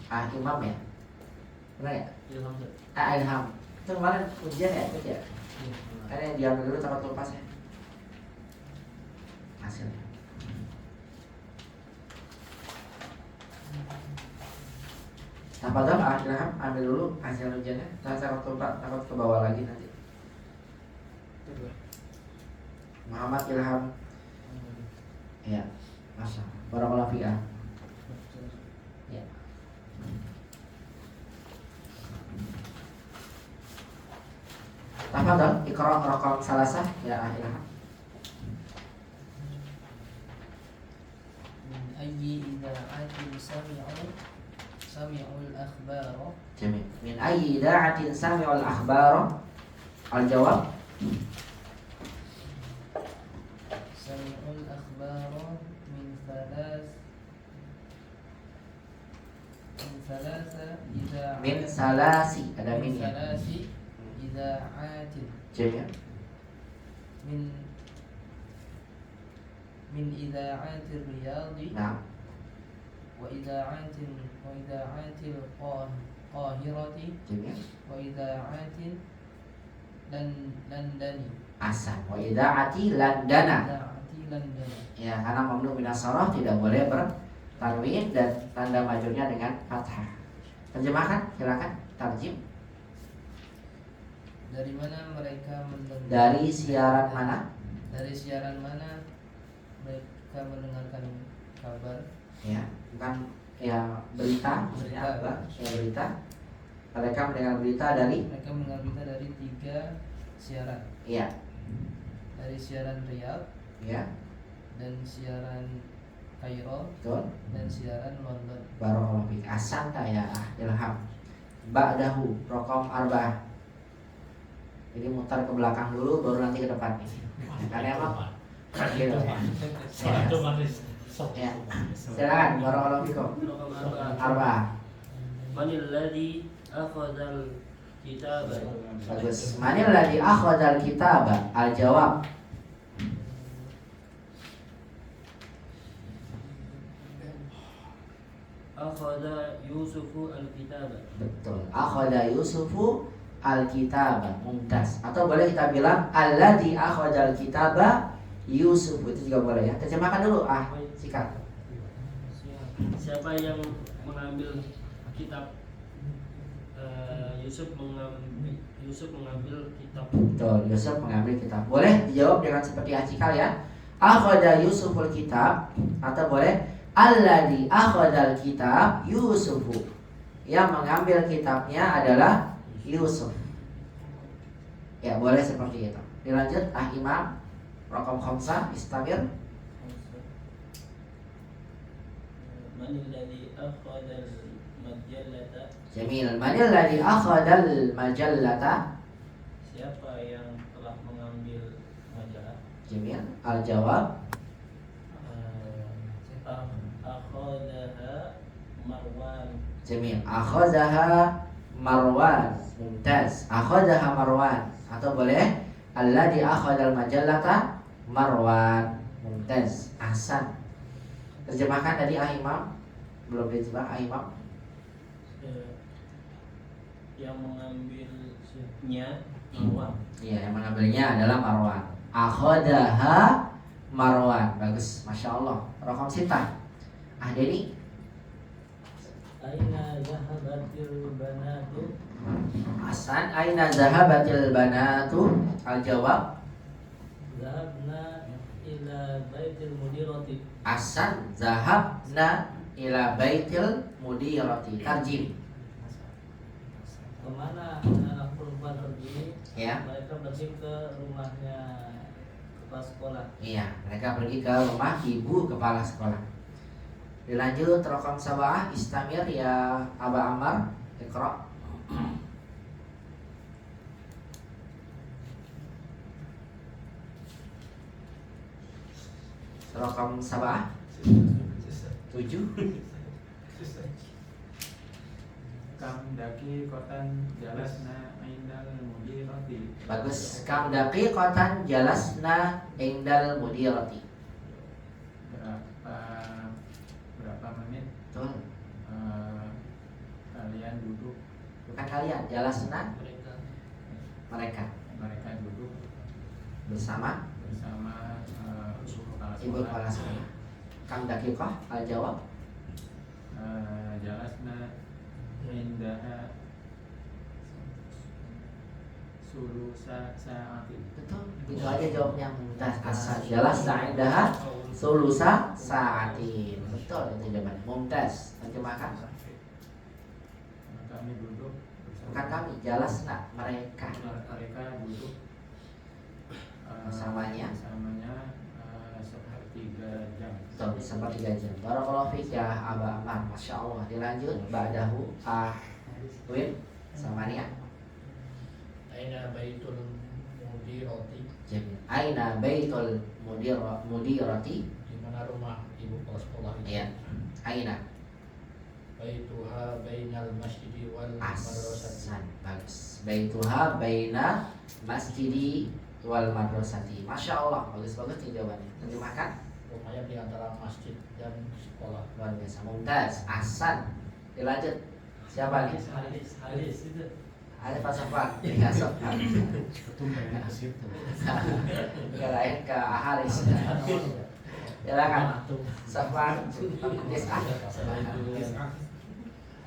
Imam ya? Benar ya? Ilham. Itu kemarin ujian ya? Itu ya? Karena diambil dulu takut lupa saya hasilnya. Nah, padahal Ilham ambil dulu hasil ujiannya. Takut lupa, takut ke bawah lagi nanti. Muhammad Ilham. Ya, masya Allah. Barakallahu fiik. Ya. Tafadhal Iqra raqam salasah ya Ilham. Min ayyi ida'atin sami'ul akhbara. Jamil. Min ayyi ida'atin sami'ul akhbara? Al-jawab. Sami'ul akhbara min salasi ada min min ya. salasi ida'atin. Jamil. min ida'atir riyadi. Nah, wa ida'atil qahirati. Jamil. wa ida'atin landani. Asan. Wa ida'ati landana. Ida'ati landani. Ya, karena mamnu minas sharaf tidak boleh bertanwin dan tanda majurnya dengan fathah. Terjemahkan, silakan. Tarjim. Dari mana mereka mendengar? Dari siaran mana? Dari siaran mana mereka mendengarkan kabar? Ya, bukan ya berita, maksudnya apa? Ya berita. Mereka mendengar berita dari Mereka mendengar berita dari 3 siaran. iya, Dari siaran Riyadh ya, dan siaran Kairo betul. dan siaran London. Barakallahu fiik. Ahsanta ya Ilham. Ba'dahu raqam 4. Jadi mutar ke belakang dulu baru nanti ke depan nih. Karena emang gitu ya. Ya. Silakan barakallahu fikum. 4. Manil ladzi akhadhal kitaba. Bagus. Manil ladzi akhadhal kitaba? Al-jawab. Akhadha Yusufu al-kitaba. Betul. Akhadha Yusufu al-kitaba. Mumtaz. Atau boleh kita bilang alladzi akhadhal kitaba Yusuf. Itu juga boleh ya. Terjemahkan dulu sikat. Siapa yang mengambil kitab? Yusuf mengambil kitab. Betul, Yusuf mengambil kitab. Boleh dijawab dengan seperti Acikal ya. Akhadha Yusuful kitab. Atau boleh alladzi akhadhal kitab Yusufu. Yang mengambil kitabnya adalah Yusuf. Ya, boleh seperti itu. Dilanjut Imam raqam 5 istamir. Manil ladzi akhadhal majallata. Jamil. Manil ladzi akhadhal majallata? Siapa yang telah mengambil majalah? Jamil. Al-jawab. Akhadhaha Jamil. Akhadhaha Marwan. Mumtaz. Akhadhaha Marwan. Atau boleh alladzi akhadhal majallata Marwan. Mumtaz. Ahsan. Terjemahkan dari Imam. Belum diterjemah Imam. Yang mengambilnya Marwan. Iya, yang mengambilnya adalah Marwan. Akhadhaha Marwan. Bagus, Masya Allah. Raqam sitah. Dedi. Aina zahabatil banatu? Hasan. Aina zahabatil banatu? Al-jawab. Zahabna ila baitil mudirati. Hasan. Zahabna ila baitil mudirati. Tarjim. Kemana anak perempuan pergi? Ya. Mereka pergi ke rumahnya kepala sekolah. Iya, mereka pergi ke rumah ibu kepala sekolah. Dilanjut raqam sab'ah. Istamir ya Aba Ammar. Iqra. Raqam sab'ah 7. Kam daki kotan jalasna indal mudirati. Bagus. Kam daqiqatan jalasna indal mudirati. Berapa menit Betul. kalian duduk? Bukan kalian, jalasna Mereka mereka duduk bersama kepala ibu kepala sekolah. Kam daqiqah al-jawab. jalasna indaha sulusa sa'ati. Betul. Itu aja jawabnya. Mumtaz. Asal jalasna indaha sulusa sa'atin. Betul itu jawabannya. Mumtaz. Terjemahkan. Kami duduk Bukan kami, jalasna mereka. mereka duduk Bersamanya sepertiga jam. Betul, sampai 3 jam. Barakallahu fiik ya Aba Ammar. Masya Allah. Dilanjut. Ba'dahu Win Samania. Aina baitul mudirati? Jamil. Aina baitul mudirati? Di mana rumah ibu kepala sekolah itu? Iya. Aina. Baituha bainal masjidi wal madrasati. Ahsan. Bagus. Baituha baina masjidi wal madrasati. Masya Allah. Bagus-bagus nih jawabannya. Terjemahkan. Rumahnya di antara masjid dan sekolah. Luar biasa. Mumtaz. Ahsan. Dilanjut. Siapa nih? Halis itu. Ada Pak Sofwan. Ya Sofwan. Ketumpannya ke situ. Kirain ke Haris. Silakan. Sofwan.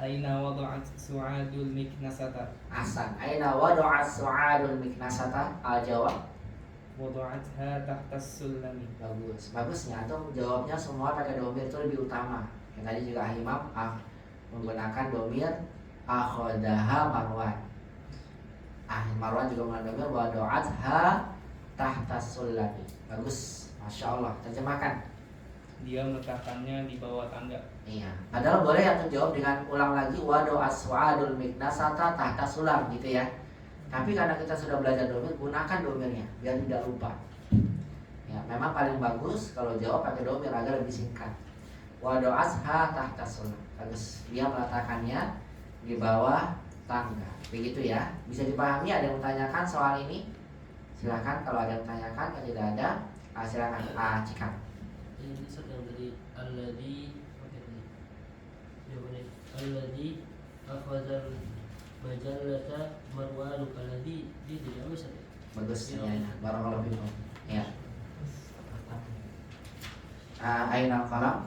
Aina wada'at su'adul miknasata? Ahsan. Aina wada'at su'adul miknasata? Al-jawab. Wada'atha tahtas sulami. Bagus. Bagusnya atau jawabnya semua pakai domir itu lebih utama. Yang tadi juga Imam menggunakan domir akhadaha Marwan. Marwan juga menggunakan domir wada'atha tahtas sulami. Bagus. Masya Allah. Terjemahkan. Dia meletakkannya di bawah tangga. Iya. Padahal boleh atau jawab dengan ulang lagi wado aswadul miknasata tahta sulam gitu ya. Tapi karena kita sudah belajar domir, gunakan domirnya biar tidak lupa. Ya, memang paling bagus kalau jawab pakai domir agar lebih singkat. Wado asha tahta sulam. Bagus. Dia meletakkannya di bawah tangga. Begitu ya. Bisa dipahami? Ada yang bertanyakan soal ini? Silakan kalau ada yang bertanyakan. Kalau tidak ada, silakan Cikam. Ini yang dari alladzi jawabannya alladzi akhadzal majallata Marwan. Alladzi di tidak bisa. Bagus ya. Barakallahu fikum. Ya. Aina al-qalam?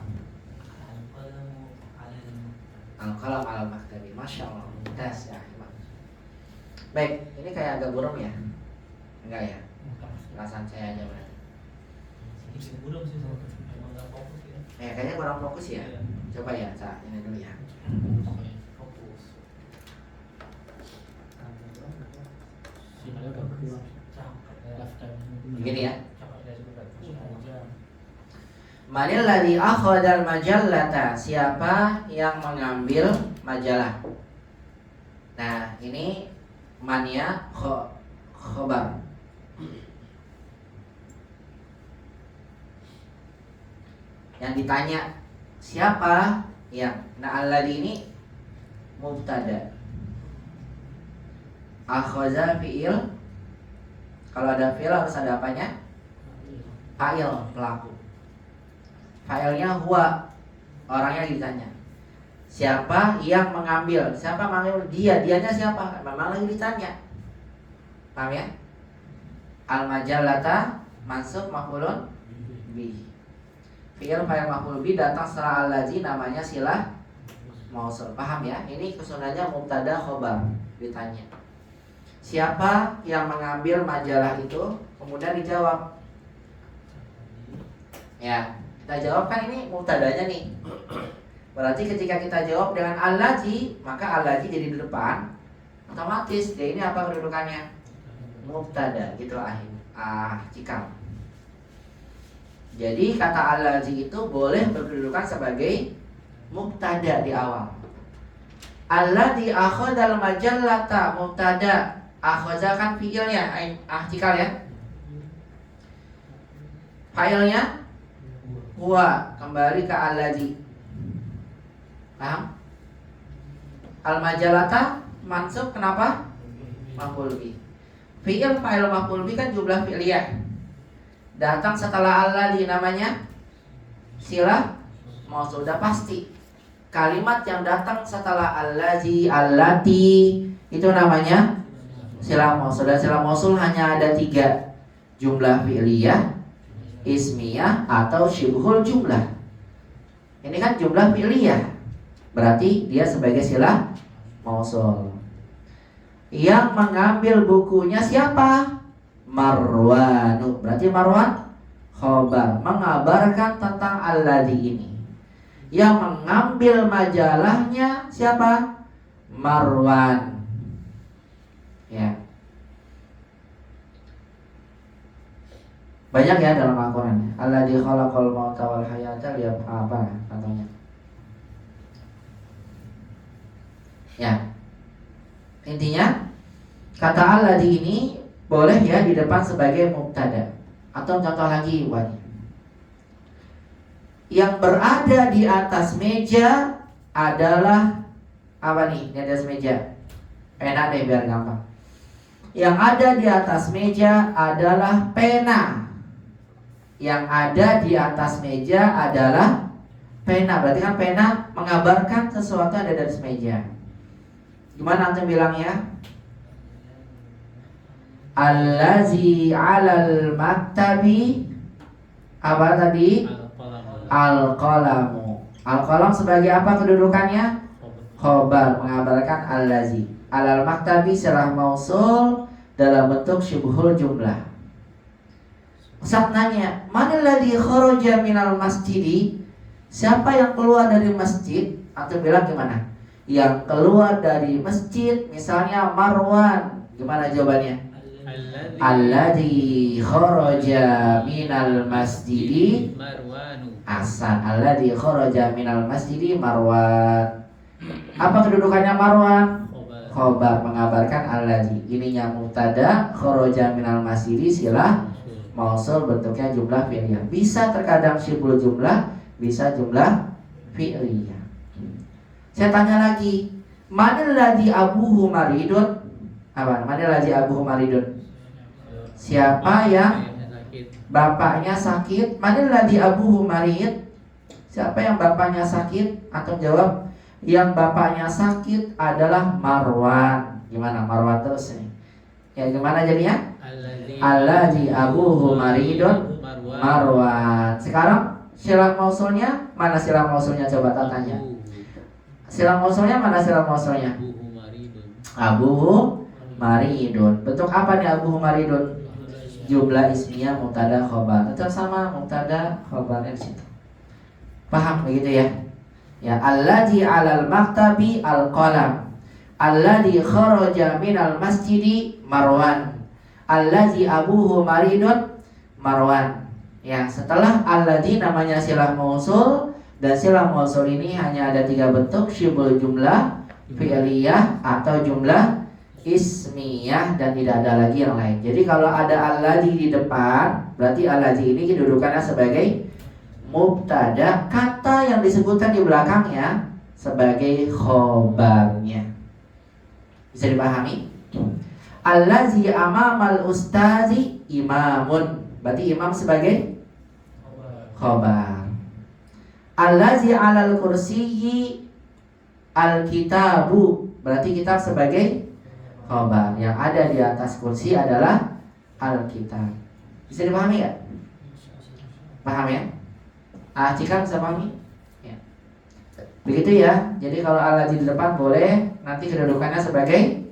Al-qalam al-maktabi. Masya Allah. Mumtaz ya. Baik, ini kayak agak buram ya? Enggak ya? Perasaan saya aja berarti. Sedikit burung sih, emang nggak fokus ya. Kayaknya kurang fokus ya. Iya. Coba ya, Cak, ini dulu ya. Fokus. Sini udah Begini ya. Cakap. Manil ladzi akhadal majallata? Siapa yang mengambil majalah? Nah, ini mania khobar. Yang ditanya siapa yang nah alladzi ini mubtada. Akhadha fi'il. Kalau ada fi'il harus ada apanya? Fa'il, pelaku. Fa'ilnya huwa, orangnya ditanya. Siapa yang mengambil? Siapa mengambil? Dia, dianya siapa? Memang lagi ditanya. Paham ya? Al-majallata mansub maf'ulun bih. Fi'il fa'il maf'ul bih datang setelah allazi, namanya silah mausul. Paham ya? Ini kesunahnya mubtada khobar, ditanya. Siapa yang mengambil majalah itu? Kemudian dijawab. Ya, kita jawab kan ini mubtadanya nih. Berarti ketika kita jawab dengan allazi, maka allazi jadi di depan. Otomatis dia ini apa kedudukannya? Mubtada gitu cikal. Jadi kata allazi itu boleh berkedudukan sebagai mubtada di awal. Allazi akhadal majallata mubtada. Akhadha kan fiilnya, cikal ya. Failnya huwa, kembali ke allazi. Paham? Al-majallata mansub kenapa? Maf'ul bih. Fi'il fa'il maf'ul bih kan jumlah fi'liyah. Datang setelah allazi, namanya silah mausul, sudah pasti. Kalimat yang datang setelah allazi, allati itu namanya silah mausul. Dan silah mausul hanya ada 3, jumlah fi'liyah, ismiyah, atau syibhul jumlah. Ini kan jumlah fi'liyah, berarti dia sebagai silah mausul. Yang mengambil bukunya siapa? Marwanu. Berarti Marwan khobar, mengabarkan tentang alladzi ini. Yang mengambil majalahnya siapa? Marwan. Ya. Banyak ya dalam Al-Quran. Alladzi khalaqal mauta wal hayata apa contohnya? Ya. Intinya kata alladzi ini boleh ya di depan sebagai mubtada. Atau contoh lagi buat yang berada di atas meja adalah apa nih? Di atas meja. Pena deh biar gampang. Yang ada di atas meja adalah pena. Yang ada di atas meja adalah pena. Berarti kan pena mengabarkan sesuatu yang ada di atas meja. Gimana antum bilangnya? Allazi 'alal maktabi apa tadi? Al-qalamu. Al-qalam sebagai apa kedudukannya? Khobar, mengabarkan allazi. Alal maktabi silah mausul dalam bentuk syubhul jumlah. Ustaz nanya, "Man alladzi kharaja minal masjidi?" Siapa yang keluar dari masjid? Antum bilang gimana? Yang keluar dari masjid misalnya Marwan. Gimana jawabannya? Alladzi kharaja minal masjidi Marwanu. Ahsan. Alladzi kharaja minal masjidi Marwan. Apa kedudukannya Marwan? Khobar, mengabarkan alladzi. Ininya mubtada, kharaja minal masjidi silah mausul, bentuknya jumlah fi'liyah. Bisa terkadang syibhul jumlah, bisa jumlah fi'liyah. Saya tanya lagi, manal ladzi abuhu maridun? Apa? Manal ladzi abuhu maridun? Siapa yang bapaknya sakit? Manal ladzi abuhu marid? Siapa yang bapaknya sakit? Atau jawab, yang bapaknya sakit adalah Marwan. Gimana Marwan terus nih? Ya gimana jadinya? Alladzi abuhu maridun Marwan. Sekarang silah mausulnya mana? Silah mausulnya coba tanya. Silah mausulnya mana? Silah mausulnya abuhu maridun. Bentuk apa nih abuhu maridun? Jumlah ismiyah mubtada khobar. Tetap sama mubtada khobar di situ. Paham begitu ya? Ya, alladzi 'alal maktabi al-qalam. Alladzi kharaja minal masjidi Marwan. Alladzi abuhu maridun Marwan. Ya, setelah alladzi namanya silah mausul, dan silah mausul ini hanya ada 3 bentuk, syibhul jumlah, fi'liyah atau jumlah ismiyah, dan tidak ada lagi yang lain. Jadi kalau ada alladzi di depan, berarti alladzi ini kedudukannya sebagai mubtada. Kata yang disebutkan di belakangnya sebagai khobarnya. Bisa dipahami? Allazi amamal ustazi imamun. Berarti imam sebagai khobar. Allazi alal kursiyyi al-kitabu. Berarti kitab sebagai khobar. Yang ada di atas kursi adalah al-kitab. Bisa dipahami ya? Paham ya? Cikam bisa pahami? Ya. Begitu ya. Jadi kalau allazi di depan boleh, nanti kedudukannya sebagai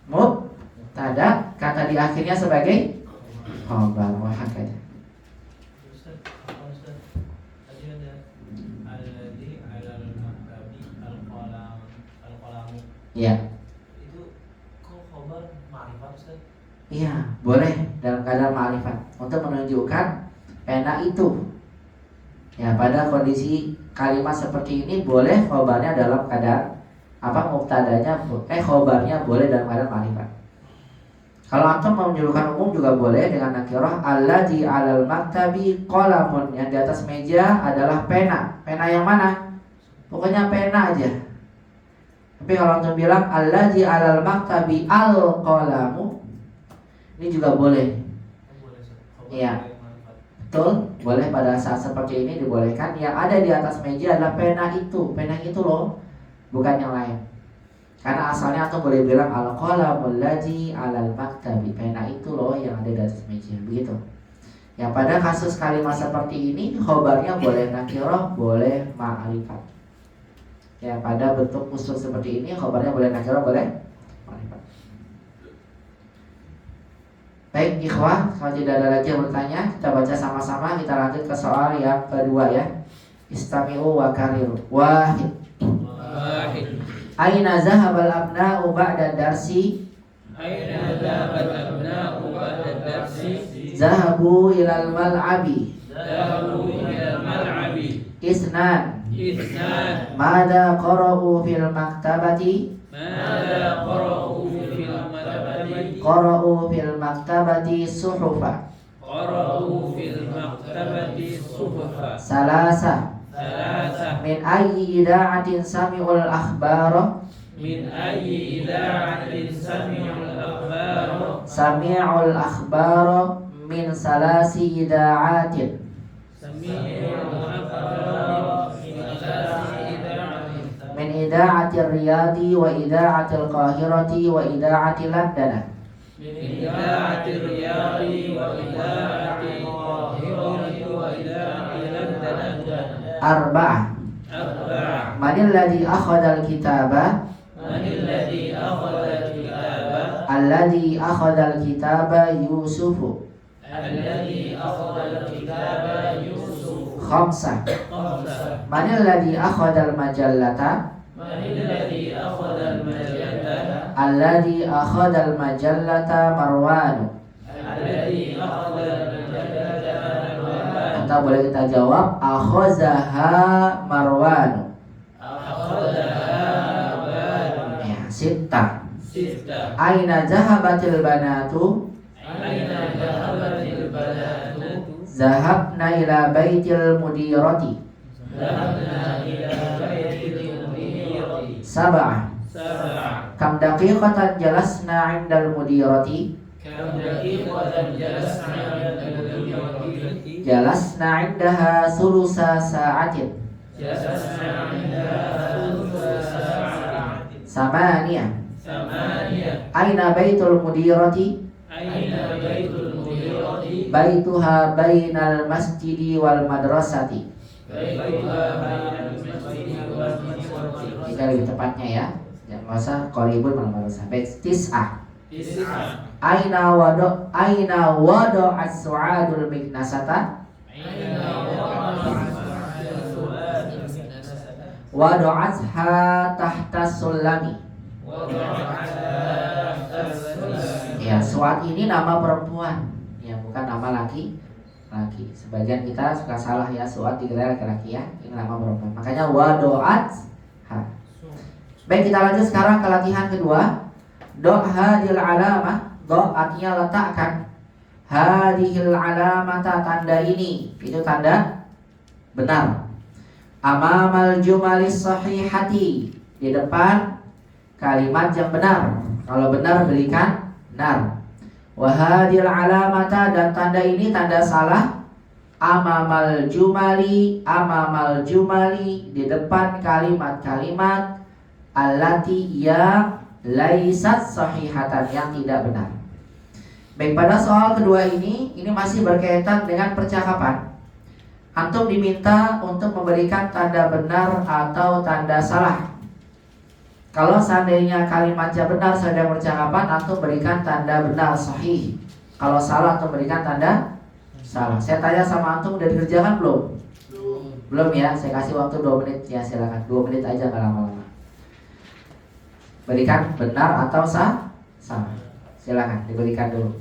mubtada, kata di akhirnya sebagai khobar. Wahakanya. Ustaz, tadi ada alladzi alal maktabi al-qalamu. Iya. Itu kok khobar ma'rifat Ustaz? Iya, boleh dalam keadaan ma'rifat untuk menunjukkan pena itu. Ya, pada kondisi kalimat seperti ini boleh khobarnya dalam keadaan mubtadanya khobarnya boleh dalam keadaan ma'rifat. Kalau antum menunjukkan umum juga boleh dengan nakirah allazi alal maktabi qalamun, yang di atas meja adalah pena. Pena yang mana? Pokoknya pena aja. Tapi kalau antum bilang allazi alal maktabi al qalamu, ini juga boleh. Boleh Ustaz. Khobar Iya. boleh ma'rifat. Betul, boleh pada saat seperti ini dibolehkan. Yang ada di atas meja adalah pena itu loh, bukan yang lain. Karena asalnya atau boleh bilang al-qalamul ladzi 'alal maktabi, pena itu loh yang ada di atas meja, begitu. Yang pada kasus kalimat seperti ini khobarnya boleh nakirah, boleh ma'rifat. Ya, pada bentuk usul seperti ini khobarnya boleh nakirah, boleh ma'rifat. Baik ikhwah, kalau tidak ada lagi yang bertanya, kita baca sama-sama. Kita lanjut ke soal yang kedua ya. Istami'u wa kariru. Wahid. Aina zahabal abna'u ba'da darsi? Aina dhahabat abna'u ba'da darsi? Zahabu ilal mal'abi. Dhahabu ilal mal'abi. Isnan. Ithnan. Mada qara'u fil maktabati? Mada qara'u fil maktabati? Qara'u fil maktabati suhufa. Qara'u fil maktabati suhufa. Salasa. Salasa. Min ayyi ida'atin sami'ul akhbara? Min ayyi ida'atin sami'ul akhbara? Sami'ul akhbara min salasi ida'atin. Sami'ul akhbara min salasi ida'atin. Min ida'atil riyadi wa ida'atil qahirati wa ida'atil landana. Min ida'atil riyadi wa ida'atil qahirati wa ida'atil landana. Arba'ah. Arba'ah. Manil ladzi akhadal kitaba? Manil ladzi akhadal kitaba? Alladzi akhadal kitaba Yusufu. Alladzi akhadal kitaba Yusuf. Khamsah. Khamsah. Manil ladzi akhadal majallata? Manil ladzi akhadal majallata? Alladzi akhadal majallata Marwanu. Alladzi akhadal majallata Marwan. Atau boleh kita jawab akhazaha Marwanu. Akhadha Marwan. Ya, sittah. Sittah. Aina zahabatil banatu? Aina dhahabatil banatu? Zahabna ila baitil mudirati. Dhahabna ila baitil mudirati. Sab'ah. Sab'ah. Kam daqiqatan jalasna 'indal mudirati? Kam daqiqatan jalasna 'inda al-mudirati? Jalasna 'indaha thulutsa sa'atin. Jalasna 'indaha thulutsa sa'atin. Samaniyah. Samaniyah. Aina baitul mudirati? Aina baitul mudirati? Baituha bainal masjidi wal madrasati. Baituha bainal masjidi wal madrasati. Jika lebih tepatnya ya, jangan merasa qaribun wal madrasah. Baik, tis'ah. Tis'ah. Aina wado as-su'adul miknasata? Wadu'atha tahta sulami. Ya, Su'ad ini nama perempuan, ya bukan nama laki. Sebagian kita suka salah ya, Su'ad dikira laki-laki ya, ini nama perempuan. Makanya wadu'atha. Baik, kita lanjut sekarang ke latihan kedua. Do' hadil alamah. Do' artinya letakkan. Hadihil alamata, tanda ini. Itu tanda benar. Amamal jumalis sahihati, di depan kalimat yang benar. Kalau benar berikan nar. Wahadil alamata, dan tanda ini tanda salah. Amamal jumali di depan kalimat-kalimat allati yang laisat sahihatan, yang tidak benar. Baik, pada soal kedua ini masih berkaitan dengan percakapan. Antum diminta untuk memberikan tanda benar atau tanda salah. Kalau seandainya kalimatnya benar sedang percakapan, antum berikan tanda benar sahih. Kalau salah, antum berikan tanda salah. Saya tanya sama antum, udah dikerjakan belum? Belum ya, saya kasih waktu 2 menit ya, silakan 2 menit aja, nggak lama-lama. Berikan benar atau salah. Silakan diberikan dulu.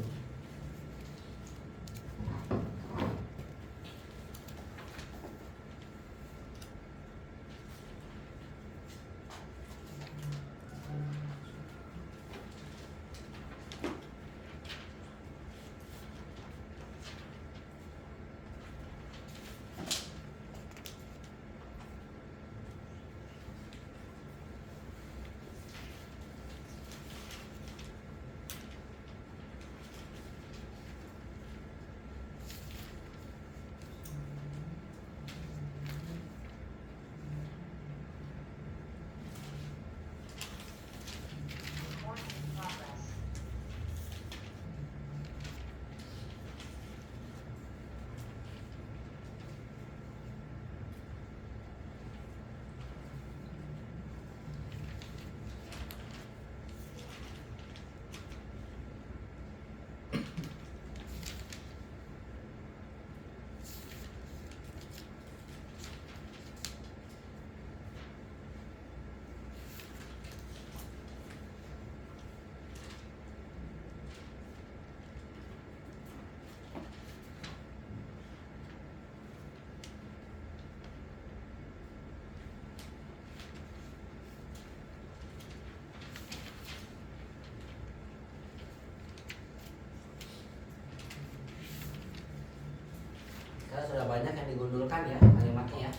Sudah banyak yang digundulkan ya kalimatnya ya.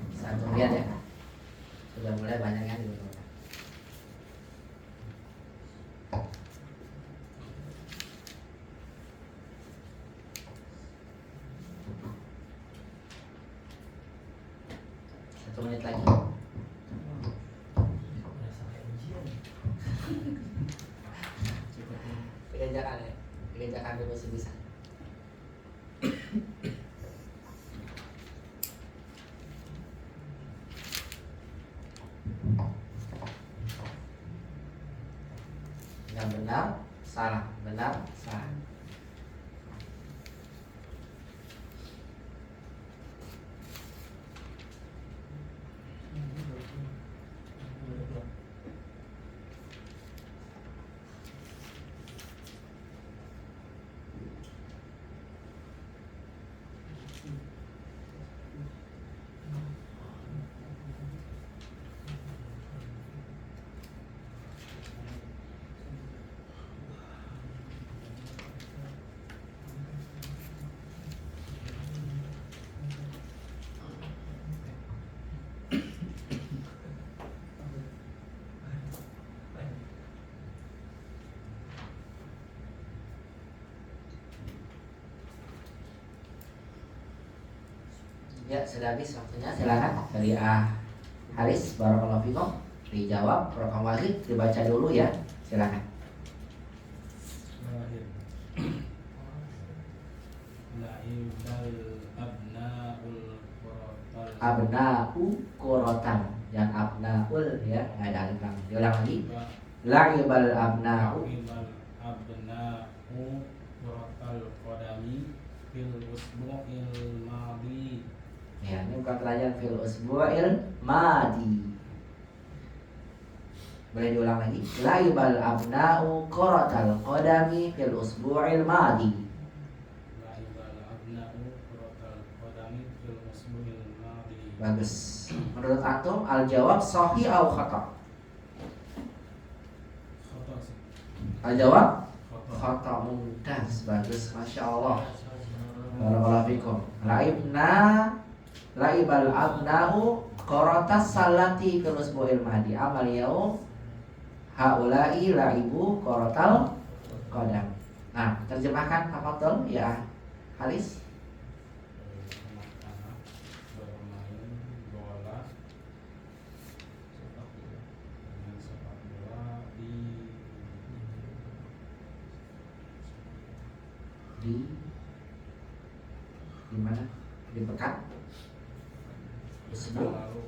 Bisa antum lihat ya. Sudah mulai banyak yang digundulkan. Satu menit lagi. Pekerjaan ya. Pekerjaan dulu sebisa. Benar, salah, benar, salah. Ya, sudah habis waktunya. Silakan dari Haris, barakallahu fikum, dijawab. Rokam Wahid dibaca dulu ya. Silakan. Abna'u quratan, yang abna'ul ya, nggak ada alif lam. Diulang lagi. La'ibal abna'u quratal qadami fil usbu'il madi. Ya, ini bukan pelajaran fil usbu'il madi. Boleh diulang lagi. La'ibal abna'u quratal qadami fil usbu'il madi. La'ibal abna'u quratal qadami fil usbu'il madi. Bagus. Menurut antum al-jawab sahih atau khata? Khata sih. Al-jawab Khata. khata. Mumtaz. Bagus, masya Allah. Barakallahu fikum. La'ibna Laibal abna'u qaratas salati fil usbu'il madi. Amal yaum haula'i laibu qaratal qadam. Nah, terjemahkan tafadhol ya Haris. Anak-anak bermain bola dengan sepak bola Di mana? Di pekan?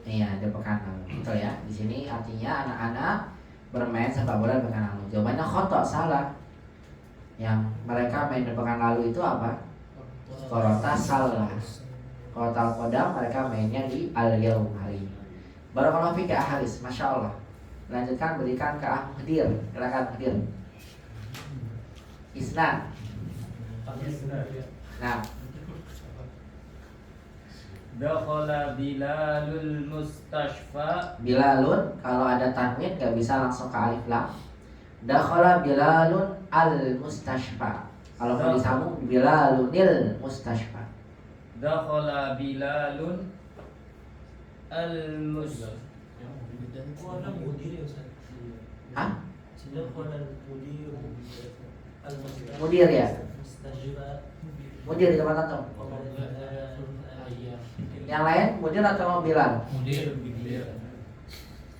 Iya, di pekan lalu. Betul ya. Di sini artinya anak-anak bermain sepak bola di pekan lalu. Jawabannya khotok, salah. Yang mereka main di pekan lalu itu apa? Korota salah. Korota kodam mereka mainnya di al-yaum hari ini. Barakallahu fika Haris, masya Allah. Lanjutkan, berikan ke Ahmadir. Silakan Ahmadir. Isnan. Nah, Dakhala Bilalul mustashfa. Bilalun kalau ada tanwin gak bisa langsung ke alif lam. Dakhala Bilalun al mustashfa. Kalau mau disambung Bilalunil mustashfa. Dakhala Bilalun al Qala mudir ya Ustaz. Hah? Sudah qala mudir. Mudir ya? Mustajba. Mudir di tempat antum. Yang lain mudir atau Bilal? Mudir.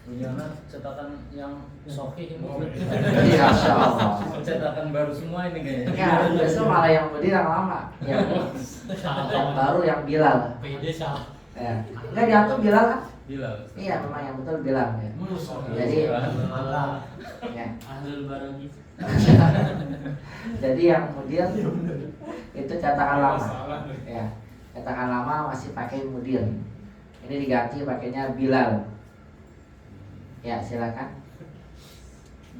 Jangan cetakan yang sohih ini. Iya, masya Allah. Cetakan baru semua ini kayaknya. Ya, biasa malah yang mudir yang lama. Yang baru yang Bilal. PD salah. Ya. Enggak diantum Bilal kan? Bilal. Iya, memang yang betul Bilal ya. Jadi ya. Ahlul barangis. Jadi yang mudir itu cetakan lama. Ya. Cetakan lama masih pakai mudir. Ini diganti pakainya Bilal. Ya, silakan.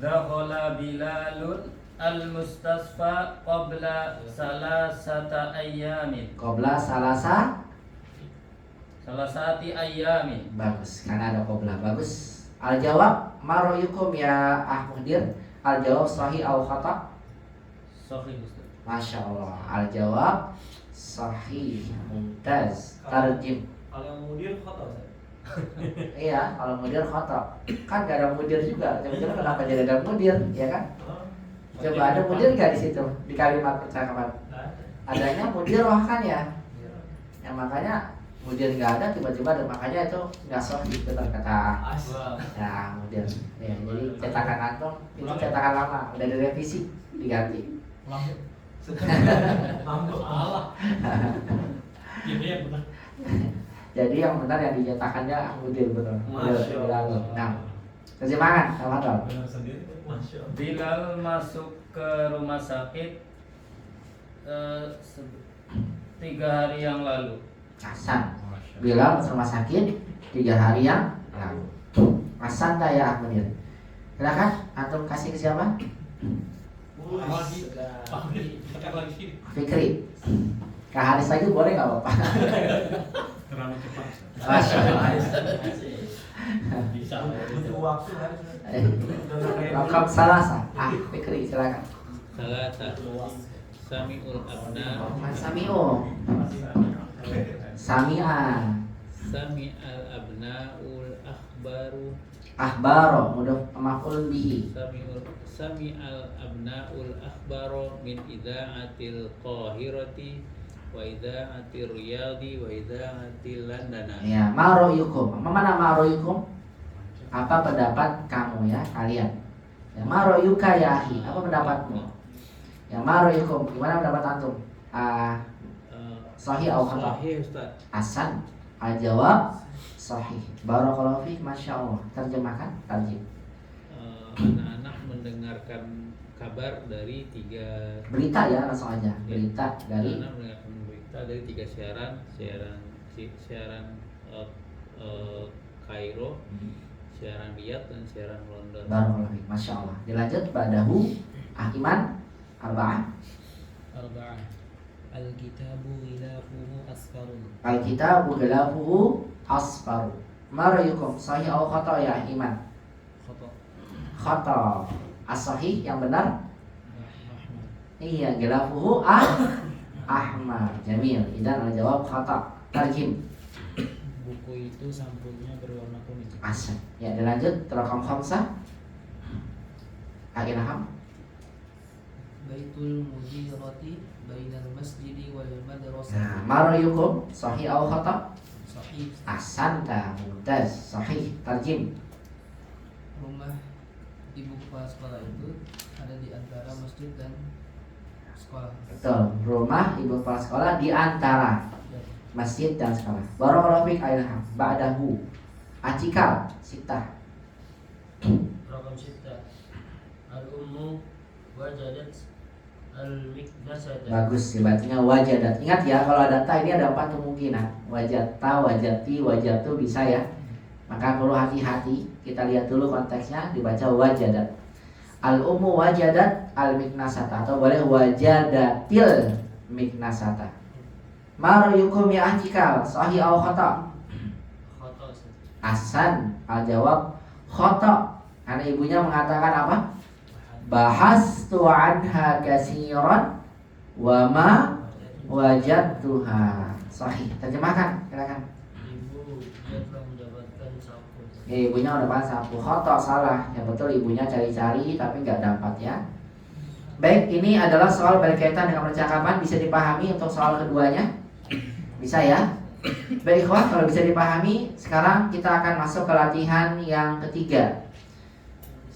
Dakhala Bilalun al-mustasfa qabla salasata ayyamin. Qobla Salasati ayyamin. bagus, karena ada qobla bagus. Al jawab maroyukum ya Ahmudir. Al jawab sahih au khata? Sahih Ustaz. Masya Allah. Al jawab sahih, mumtaz. Tarjim. Kalau yang mudir khata Ustaz. Iya, kalau mudir khata. Kan gak ada mudir juga. Coba-coba kenapa jadi ada mudir, ya kan? Coba ada mudir gak di situ di kalimat percakapan? Adanya mudir wah kan ya. Yang makanya mudir nggak ada, tiba-tiba ada, makanya itu nggak sahih, benar kata ya mudir. Ya, jadi cetakan antum itu cetakan lama, udah direvisi, diganti. Jadi yang benar yang dicetakannya mudir betul. Nah, terjemahan apa dong? Bilal masuk ke rumah sakit 3 hari yang lalu. Hasan. Bilal masuk rumah sakit 3 hari yang lalu. Hasan dah ya Ahmadir. Silakan antum kasih ke siapa? Fikri. Kak Haris lagi boleh nggak Bapak? terlalu cepat. Masya Allah. Bisa. Butuh waktu kan. Rakam salasa. Fikri silakan. Salasa. Sami'ul abna. Mas Sami'u. Sami'a. Sami'al abna'ul akhbaru. Ahbaro mudaf maf'ul bihi. Sami'al abna'ul akhbaro min idza'atil Qahirati wa idza'atil Riyadi wa idza'atil Londana. Ya, maroyukum. Mana maroyukum? Apa pendapat kamu ya, kalian? Ya, maroyuka ya akhi. Apa pendapatmu? Ya, maroyukum. Gimana pendapat antum? Sahih atau khata? Sahih Ustaz. Hasan. Al-jawab sahih. Barakallahu fiik, masya Allah. Terjemahkan, tarjim. Anak-anak mendengarkan kabar dari 3 Berita ya, langsung aja. Berita dari anak mendengarkan berita dari 3 siaran Kairo, siaran Riyadh dan siaran London. Barakallahu fiik, masya Allah. Dilanjut badahu Iman arba'ah. Al-kitabu ghilafuhu asfarun. Al-kitabu ghilafuhu asfaru. Marayukum sahih atau khata ya Iman? Khata. Khata. As-sahih yang benar? Iya, ghilafuhu ahmar. Jamil. Idan al-jawab khata. Tarjim. buku itu sampulnya berwarna kuning. Ahsan. Ya, dilanjut rakam khamsah. Ilham. Baitul mudirati bainal masjidi wal Nah, madrasah. ma ra'yukum? Sahih atau khata'? Sahih. Ahsanta, mumtaz, sahih. Tarjim. Rumah ibu kepala sekolah itu ada di antara masjid dan sekolah. Betul. Rumah ibu kepala sekolah di antara masjid dan sekolah. Barakallahu fiik Ilham. Ba'dahu. Atikal, sitah. Rakam sita. Al-ummu wajadat al-miknasata. Bagus, bacanya wajadat. Ingat ya, kalau ada ta ini ada 4 kemungkinan. Wajata, wajati, wajatu bisa ya. Maka perlu hati-hati. Kita lihat dulu konteksnya, dibaca wajadat. Al-ummu wajadat al-miknasata, atau boleh wajadatil miknasata. Maruyukum ya ahtikal, sahih au khata'? Khata. Ahsan, al-jawab khata'. Karena ibunya mengatakan apa? Bahastu anha kasiran wa ma wajadtuha. Sahih. Terjemahkan, silakan. Ibu dia telah mendapatkan sapu. Ya, ibunya udah sapu. Khata', salah. Yang betul ibunya cari-cari tapi nggak dapat ya. Baik, ini adalah soal berkaitan dengan percakapan. Bisa dipahami untuk soal keduanya? Bisa ya? Baik, ikhwah, kalau bisa dipahami, sekarang kita akan masuk ke latihan yang ketiga.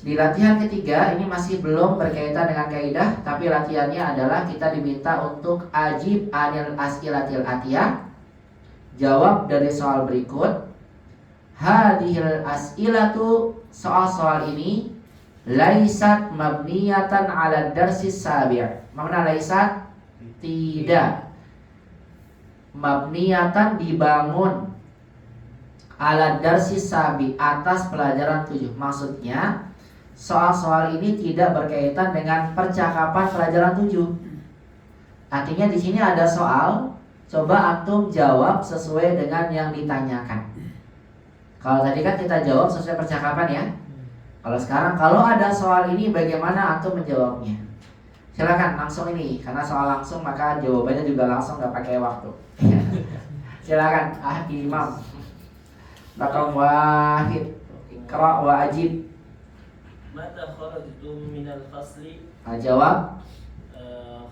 Di latihan ketiga ini masih belum berkaitan dengan kaidah, tapi latihannya adalah kita diminta untuk ajib anil as'ilatil atiyah. Jawab dari soal berikut. Hadhil as'ilatu, soal-soal ini laisat mabniyatan ala darsis sabi'. Makna laisat? Tidak. Mabniyatan dibangun ala darsis sabi', atas pelajaran 7. Maksudnya soal-soal ini tidak berkaitan dengan percakapan pelajaran 7. Artinya di sini ada soal, coba antum jawab sesuai dengan yang ditanyakan. Kalau tadi kan kita jawab sesuai percakapan ya. Kalau sekarang kalau ada soal ini bagaimana antum menjawabnya? Silakan langsung ini, karena soal langsung maka jawabannya juga langsung, nggak pakai waktu. Silakan Imam. Rakam wahid. Iqra wa ajib. Mata kharajtum minal fasli? Jawab.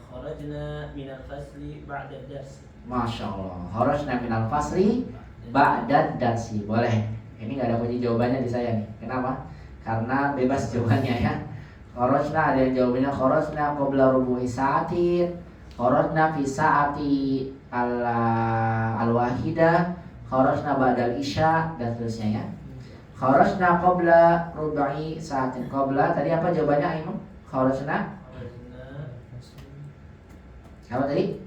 Kharajna minal fasli ba'da dars. Masya Allah. Kharajna minal fasli ba'da darsi. Boleh. Ini nggak ada kunci jawabannya di saya nih. Kenapa? Karena bebas jawabannya ya. Kharajna ada yang jawabannya kharajna qabla rubu'i sa'atin, kharajna fi sa'ati al-wahidah, kharajna ba'dal isya, dan seterusnya ya. Kharajna qabla rubu'i sa'atin. Qabla tadi apa jawabannya Imam? Kharajna apa tadi?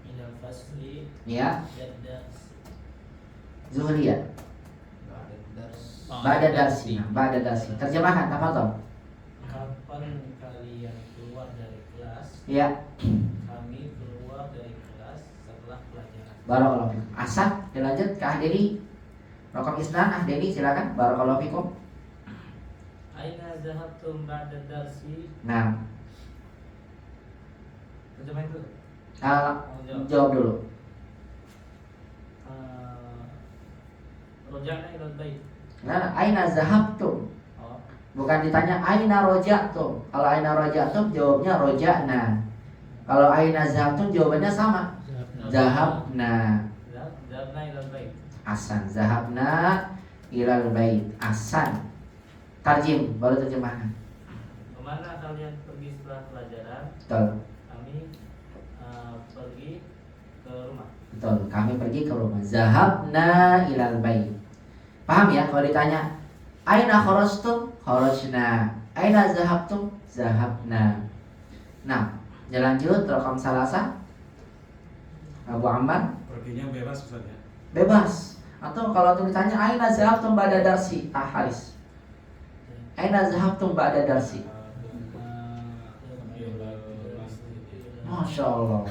Minal fasli Ya, ba'da Zuhriyah. Ba'da darsi. Ba'da darsi. Terjemahkan, tafadhol. Kapan kalian keluar dari kelas? Ya. Kami keluar dari kelas setelah pelajaran. Barakallahu fikum. Asad, dilanjut ke Ahdeni. Rokam Isnan, Ahdeni silakan. Barakallahu fikum. Aina zahabtum ba'da darsi? Nah, Terjemahin dulu. jawab dulu. Roja'na ilal bait. Nah, aina zahabtum. Oh. Bukan ditanya aina roja'tum. Kalau aina roja'tum jawabnya roja'na. Kalau aina zahabtum jawabannya sama. Zahabna. Zahabna ilal bait. Asan, zahabna ilal bait. Asan. Tarjim, baru terjemahkan. Kemana kalian pergi setelah pelajaran? Betul. Kami pergi ke rumah. Betul, kami pergi ke rumah. Zahabna ilal bait. Paham ya kalau ditanya aina kharajtum? Kharajna. Aina zahabtum? Zahabna. Nah, lanjut rakam salasa. Abu Ammar, Perginya bebas Ustaz ya. bebas. Atau kalau tuh ditanya aina zahabtum ba'da darsi? Haris. Aina zahabtum ba'da darsi? Masya Allah.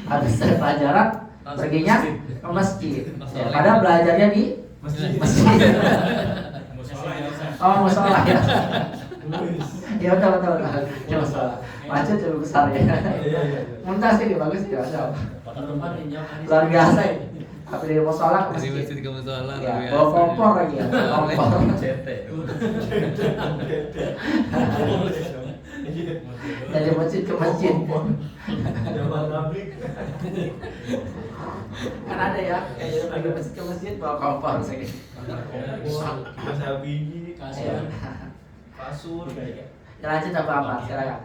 Habis dari pelajaran perginya ke masjid. Ya, padahal belajarnya di Masjid. masjid. Musola ya Ustaz. Oh, musola ya. Ya betul betul betul. Ya musola. Masjid lebih besar ya. Muntas ini bagus ya. Masya Allah. Luar biasa ini. Apa dari musola ke Dari masjid? masjid ke musola. Ya, luar bawa biasa. kompor lagi ya. Kompor. CT. Dari masjid ke masjid. Kan ada ya, kayak dari masjid ke masjid bawa kompor saya. kasur, kasur kayak. Ya, lanjut apa apa? Silakan.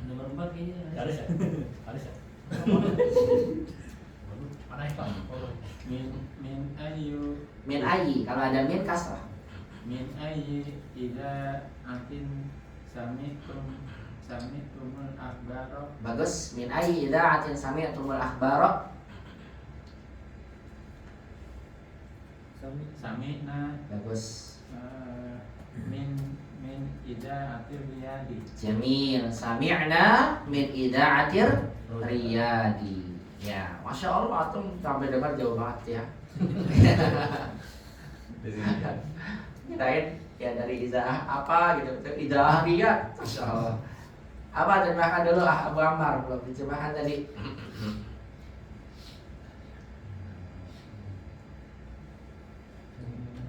Nomor 4 kayaknya. Harus ya? Harus ya? Mana ya Pak? min ayu Min ayi, kalau ada min kasrah. min ayi ida atin sami'tumul akhbaro Bagus. Min ayi ida'atin sami'tumul akhbara. sami'na Bagus. min ida atir riyadi Jamil. Sami'na min ida'atir riyadi. Ya, masya Allah, antum sampai dengar jauh banget ya. Kirain ya dari izaah apa gitu, izaah riyad, masya Allah. Apa terjemahkan dulu Abu Ammar, belum diterjemahkan tadi.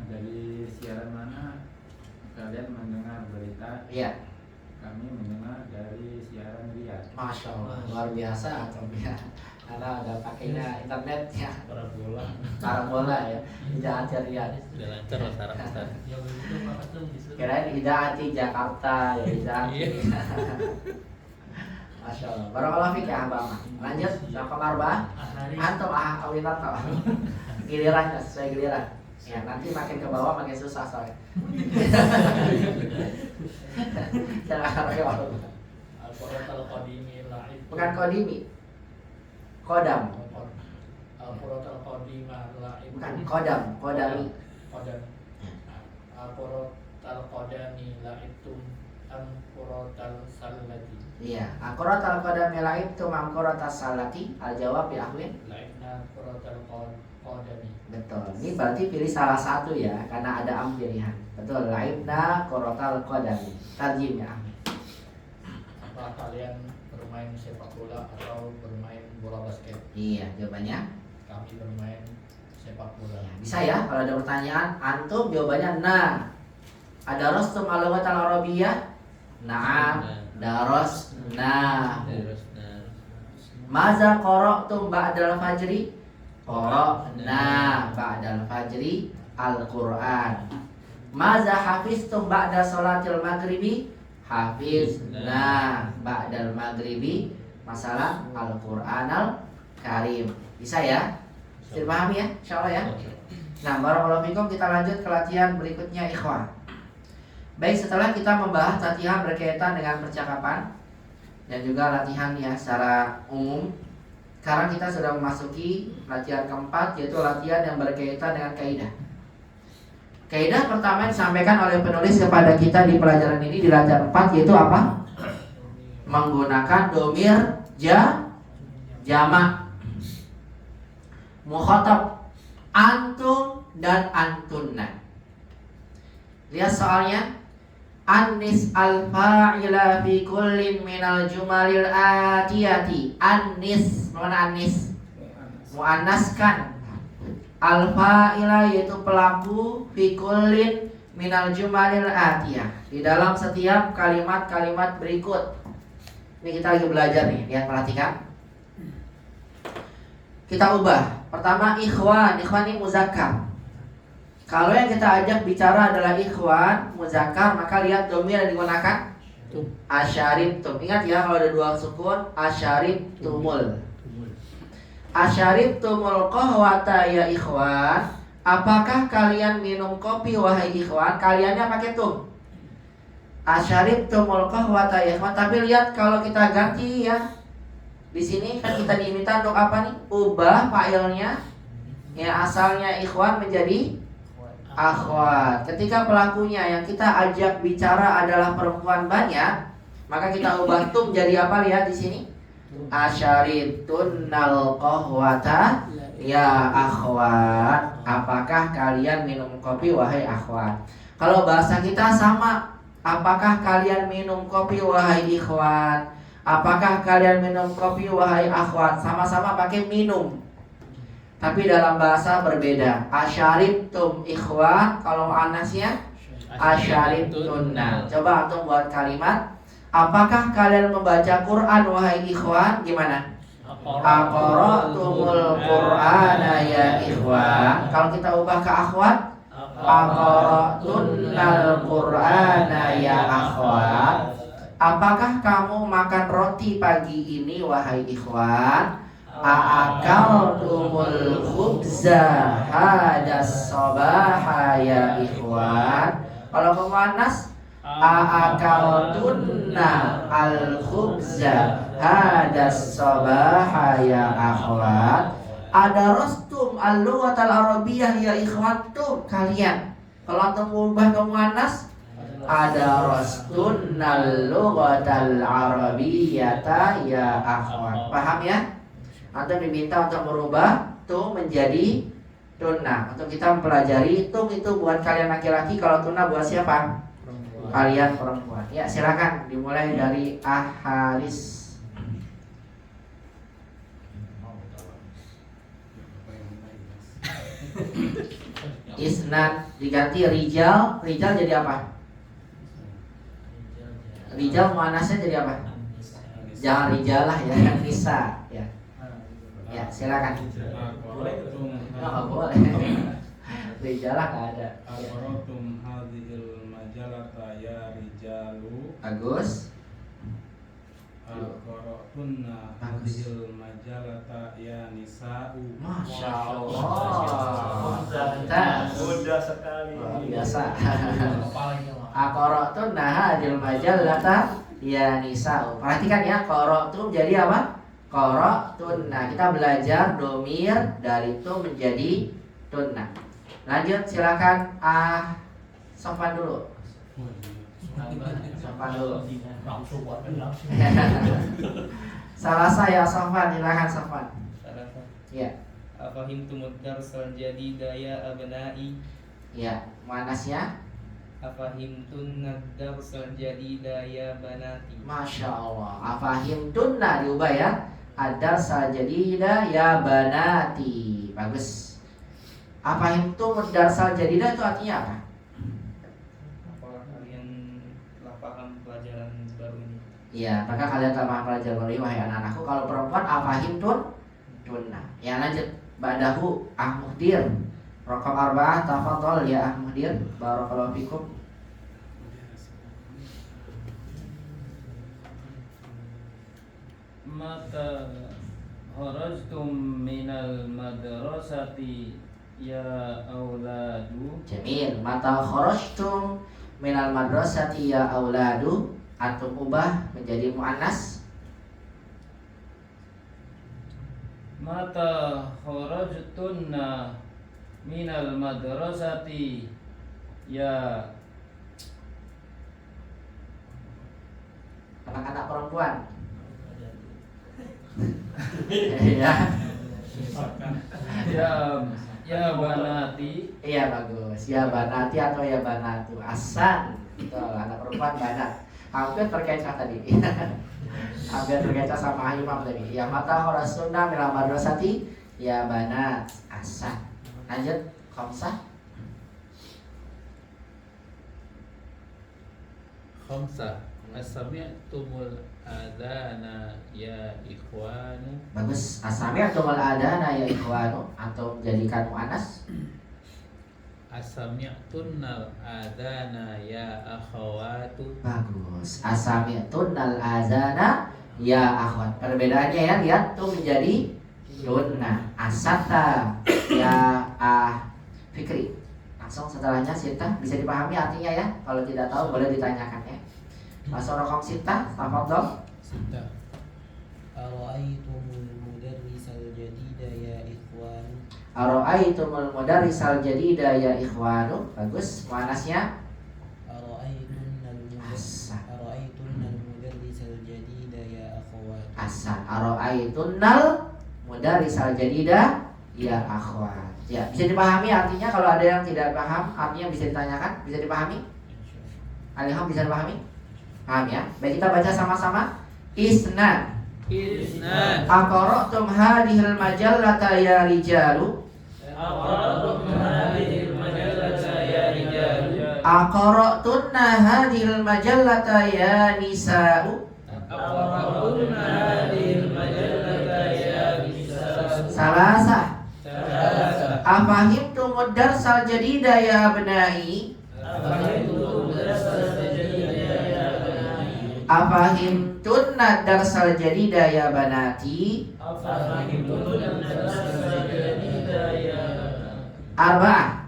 dari siaran mana kalian mendengar berita? Iya, Kami mendengar dari siaran Riyadh. masya Allah, luar biasa antum ya. Karena ada pakainya internet ya, parabola ya, idaatir riyad. Udah lancar loh saraf Ustaz. Ya begitu Pak Atum disuruh. Kirain idaati Jakarta ya, idaati. Masya Allah. Barakallahu fiik ya Abang. Lanjut, raqam 4. Antum awinat gilirannya sesuai giliran. Ya, nanti makin ke bawah makin susah soalnya. Jangan pakai waktu. Al-Qur'atul Qadimi la'ib. Bukan kodimi. Kodam. Al-Qur'atul Qadimah la'ib. Bukan kodam, kodami. Qadam. Al-Qur'atul Qadami la'ibtum am Qur'atul Sallati. Iya, akuratal kodami laib tu mamkuratas salati. Al-jawab bi ahwin. La'ibna Qur'atul Qadami. Betul. Ini berarti pilih salah satu ya, karena ada am pilihan. Betul. Laibna korotal kodami. Tarjim ya. Apa kalian bermain sepak bola atau bermain bola basket? Iya, jawabannya. Kami bermain sepak bola. Ya, bisa ya. Kalau ada pertanyaan, antum jawabannya nah. Ada rostum al-lughatal arabiyyah? Naam. Darosna. Terus nah. Maza qara'tum ba'dal fajri? Qara'na ba'dal fajri al-Qur'an. Maza hafiztum ba'da sholatil maghribi? Hafizna ba'dal maghribi masalah Al-Qur'an Al-Karim. Bisa ya? Bisa dipahami ya? Insyaallah ya. Nah, barakallahu fikum, kita lanjut ke latihan berikutnya ikhwan. Baik, setelah kita membahas latihan berkaitan dengan percakapan dan juga latihan ya secara umum, sekarang kita sudah memasuki latihan keempat, yaitu latihan yang berkaitan dengan kaidah. Kaidah pertama yang disampaikan oleh penulis kepada kita di pelajaran ini di latihan 4 yaitu apa? Menggunakan domir jamak. Mukhatab antum dan antunna. Lihat soalnya. Annis al-fa'ila fi kullin minal jumalil atiyati. Annis, mana annis? Muannaskan. Al-fa'ila yaitu pelaku fi kullin minal jumalil atiyah. Di dalam setiap kalimat-kalimat berikut. Ini kita lagi belajar nih, lihat perhatikan. Kita ubah. Pertama ikhwan, ikhwan ini muzakkar. Kalau yang kita ajak bicara adalah ikhwan, muzakkar, maka lihat domir yang digunakan asyaribtum. Ingat ya, kalau ada dua sukun, asyaribtumul. Asyaribtumul qahwata ya ikhwan. Apakah kalian minum kopi wahai ikhwan? Kaliannya pakai tum. Asyaribtumul qahwata ya ikhwan. Tapi lihat kalau kita ganti ya. Di sini kan kita diminta untuk apa nih? Ubah fa'ilnya. Ya asalnya ikhwan menjadi akhwat. Ketika pelakunya yang kita ajak bicara adalah perempuan banyak, maka kita ubah tum jadi apa? Lihat di sini. Asyaribtunnal qahwata ya akhwat. Apakah kalian minum kopi wahai akhwat? Kalau bahasa kita sama. Apakah kalian minum kopi wahai ikhwan? Apakah kalian minum kopi wahai akhwat? Sama-sama pakai minum. tapi dalam bahasa berbeda. Asyaribtum ikhwan, kalau anasnya asyaribtunna. Coba antum buat kalimat. Apakah kalian membaca Quran wahai ikhwan? Gimana? Aqra'tumul Qur'ana ya ikhwan. Kalau kita ubah ke akhwat, aqra'tunnal Qur'ana ya akhwat. Apakah kamu makan roti pagi ini wahai ikhwan? Aakaltumul khubza hadas sabaha ya ikhwan. Kalau pemanas, aakaltunna al khubza hadas sabaha ya akhwat. Adarastum al-lughatal arabiyyah ya ikhwan. Tuh kalian, kalau antum ubah ke muannas, adarastunna al-lughatal arabiyyata ya akhwat. Paham ya? Antum diminta untuk merubah tuh menjadi tunna. Untuk kita mempelajari tung itu buat kalian laki-laki, kalau tunna buat siapa? Perempuan. Kalian perempuan. Ya silakan dimulai dari Aharis. Isnad diganti rijal. Rijal jadi apa? Rijal muannasnya jadi apa? Jangan rijalah ya, nisa ya. Ya silakan. Nggak boleh. Rijalah nggak ada. Aqra'tum hadhil majalata ya rijalu. Bagus. Aqra'tunna hadhil majalata ya nisa'u. Masya Allah. Mudah sekali. Luar biasa. Aqra'tunna hadhil majallata ya nisa'u. Perhatikan ya, qara'tum jadi apa? Qara'tunna. Kita belajar domir dari itu menjadi tunna. Lanjut silakan Sofan dulu. Sofan dulu. Salah saya Sofan, silakan Sofan. Salasa. Ya, Afahimtumud darsal jadida ya abna'i. ya. Muannasnya Afahimtunna darsal jadida ya banati. Masya Allah. Afahim tunna diubah ya. Ada sajadida ya banati. Bagus. Afahim tu darsal jadida itu artinya apa? Apakah kalian telah paham pelajaran baru ini? Iya, maka kalian telah paham pelajaran baru ini wahai anak-anakku. Kalau perempuan afahim tunna. Ya lanjut. Ba'dahu Ahmudir. Raqam 4 tafadhol ya Ahmudir. Barakallahu fikum. Mata kharajtum minal madrasati ya auladu. Jamil. Mata kharajtum minal madrasati ya auladu. Antum ubah menjadi muannas. Mata kharajtunna minal madrasati ya Anak-anak perempuan. Ya. ya banati. Iya bagus. Ya banati atau ya banatu. Asan. Betul, anak perempuan banat. Hampir terkecoh tadi. Hampir terkecoh sama Imam tadi. Ya mata kharasunna minal madrasati ya banat. Asan. Lanjut khamsah. Khamsah. Asami'tumul adana ya ikhwanu. Bagus. Asami'tumul adana ya ikhwanu. Antum jadikan muannas. Asami'tunnal adana ya akhawatu. Bagus. Asami'tunnal azana ya akhwat. Perbedaannya ya, lihat tuh menjadi tunna. Asata ya Fikri. Langsung setelahnya sita bisa dipahami artinya ya. Kalau tidak tahu boleh ditanyakan ya. Masuk rokok sita, tafadhol. Sita. Ara'aitumul mudarrisal jadida ya ikhwan. Ara'aitumul mudarrisal jadida ya ikhwanu. Bagus. Muannasnya Ara'aitunnal mudarrisal jadida ya akhwat. asan. Ara'aitunnal mudarrisal jadida ya akhwat. Ya, bisa dipahami artinya. Kalau ada yang tidak paham artinya bisa ditanyakan. Bisa dipahami? Aliham bisa dipahami? Paham ya? Baik, kita baca sama-sama. Isnad Isnan. Aqra'tum hadhil majallata ya rijalu. Aqra'tum hadhil majallata ya rijalu. Aqra'tunna hadhil majallata ya nisa'u. Aqra'tum hadhil majallata ya nisa'u. Salasah. Salasa. Afahimtumud darsal jadida ya abnai. Afahimtum darsal jadida ya abnai. Afahimtunna darsal jadida ya banati. Afahimtum darsal jadida ya banati. Arba'ah.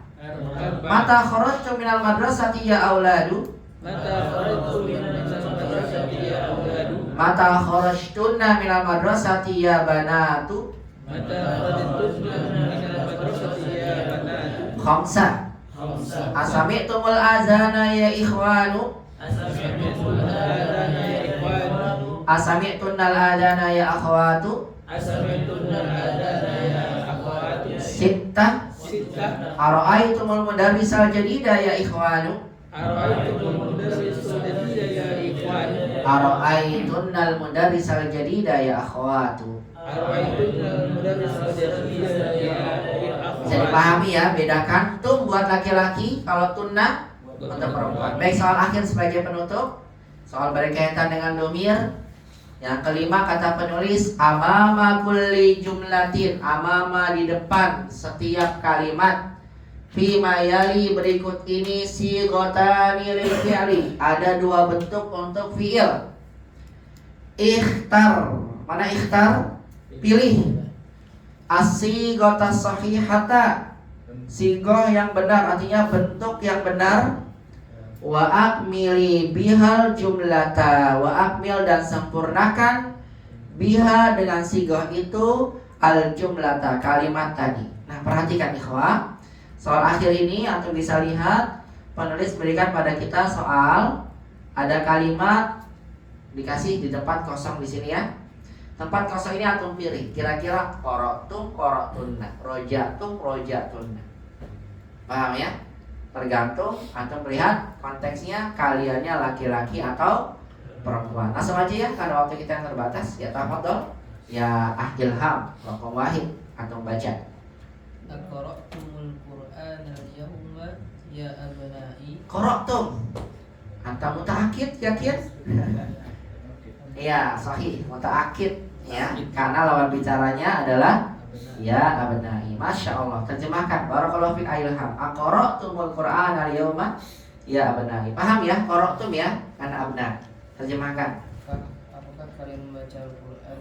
Arba'ah. Mata kharajtum minal madrasati ya auladu. Mata kharajtum minal madrasati ya auladu. Mata kharajtunna minal madrasati ya banatu. Mata kharajtunna minal madrasati ya banatu. Khamsah. Khamsa. Asami'tumul azana ya ikhwanu. Asami'tumul adana ya ikhwanu. Asami'tunnal adana ya akhwatu. Asami'tunnal adana ya akhwatu. Sittah. Sittah. Ara'aitumul mudarrisal jadida ya ikhwanu. Ara'aitumul mudarrisal jadida ya ikhwanu. Ara'aitunnal mudarrisal jadida ya akhwatu. Ara'aitunnal mudarrisal jadida ya akhwatu. Bisa dipahami ya, bedakan tum buat laki-laki, kalau tunna untuk perempuan. Baik, soal akhir sebagai penutup. Soal berkaitan dengan domir. Yang kelima kata penulis amama kulli jumlatin. Amama di depan setiap kalimat. Fima yali berikut ini sigotani lil fi'li. Ada dua bentuk untuk fi'il. Ikhtar. Mana ikhtar? Pilih. As-sigota sahihata. Sigoh yang benar, artinya bentuk yang benar. Wa akmili bihal jumlata. Wa akmil dan sempurnakan biha dengan sigoh itu al jumlata, kalimat tadi. Nah, perhatikan ikhwah. Soal akhir ini antum bisa lihat penulis berikan pada kita soal ada kalimat dikasih di tempat kosong di sini ya. Tempat kosong ini antum pilih. Kira-kira qara'tum qara'tunna, rojatum rojatunna. Paham ya? Tergantung antum lihat konteksnya, kaliannya laki-laki atau perempuan. Langsung aja ya, karena waktu kita yang terbatas. Ya tafadhol. Ya Ilham, raqam wahid antum baca. Aqra'tumul Qur'ana al-yawma ya abnai. Qara'tum. Antum mutaakkid yakin? Iya, sahih, mutaakkid ya. Karena lawan bicaranya adalah ya abnai. Masya Allah. Terjemahkan. Barakallahu fik Ilham. Aqra'tumul Qur'ana al-yawma ya abnai. Paham ya? Qara'tum ya, karena abna. Terjemahkan. Apakah kalian membaca Al-Qur'an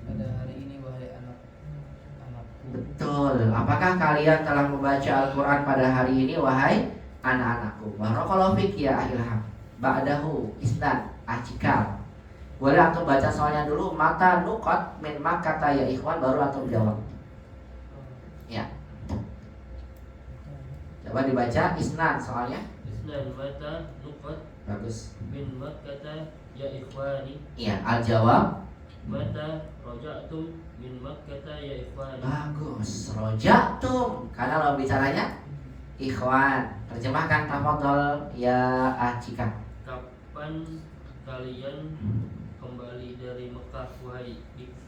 pada hari ini wahai anak-anakku? Betul. Apakah kalian telah membaca Al-Quran pada hari ini wahai anak-anakku? Barakallahu fik ya Ilham. Ba'dahu isnan ajikal. Boleh antum baca soalnya dulu. Mata nuqat min makkata ya ikhwan, baru antum jawab. Ya. Coba dibaca isnan soalnya. Isnan mata nuqat Bagus. min makkata ya ikhwani. Iya, al-jawab. Mata raja'tum min makkata ya ikhwani. Bagus. Rojatum. Karena lawan bicaranya ikhwan. Terjemahkan tafadhol ya Acika. Kapan kalian kembali dari Mekah wahai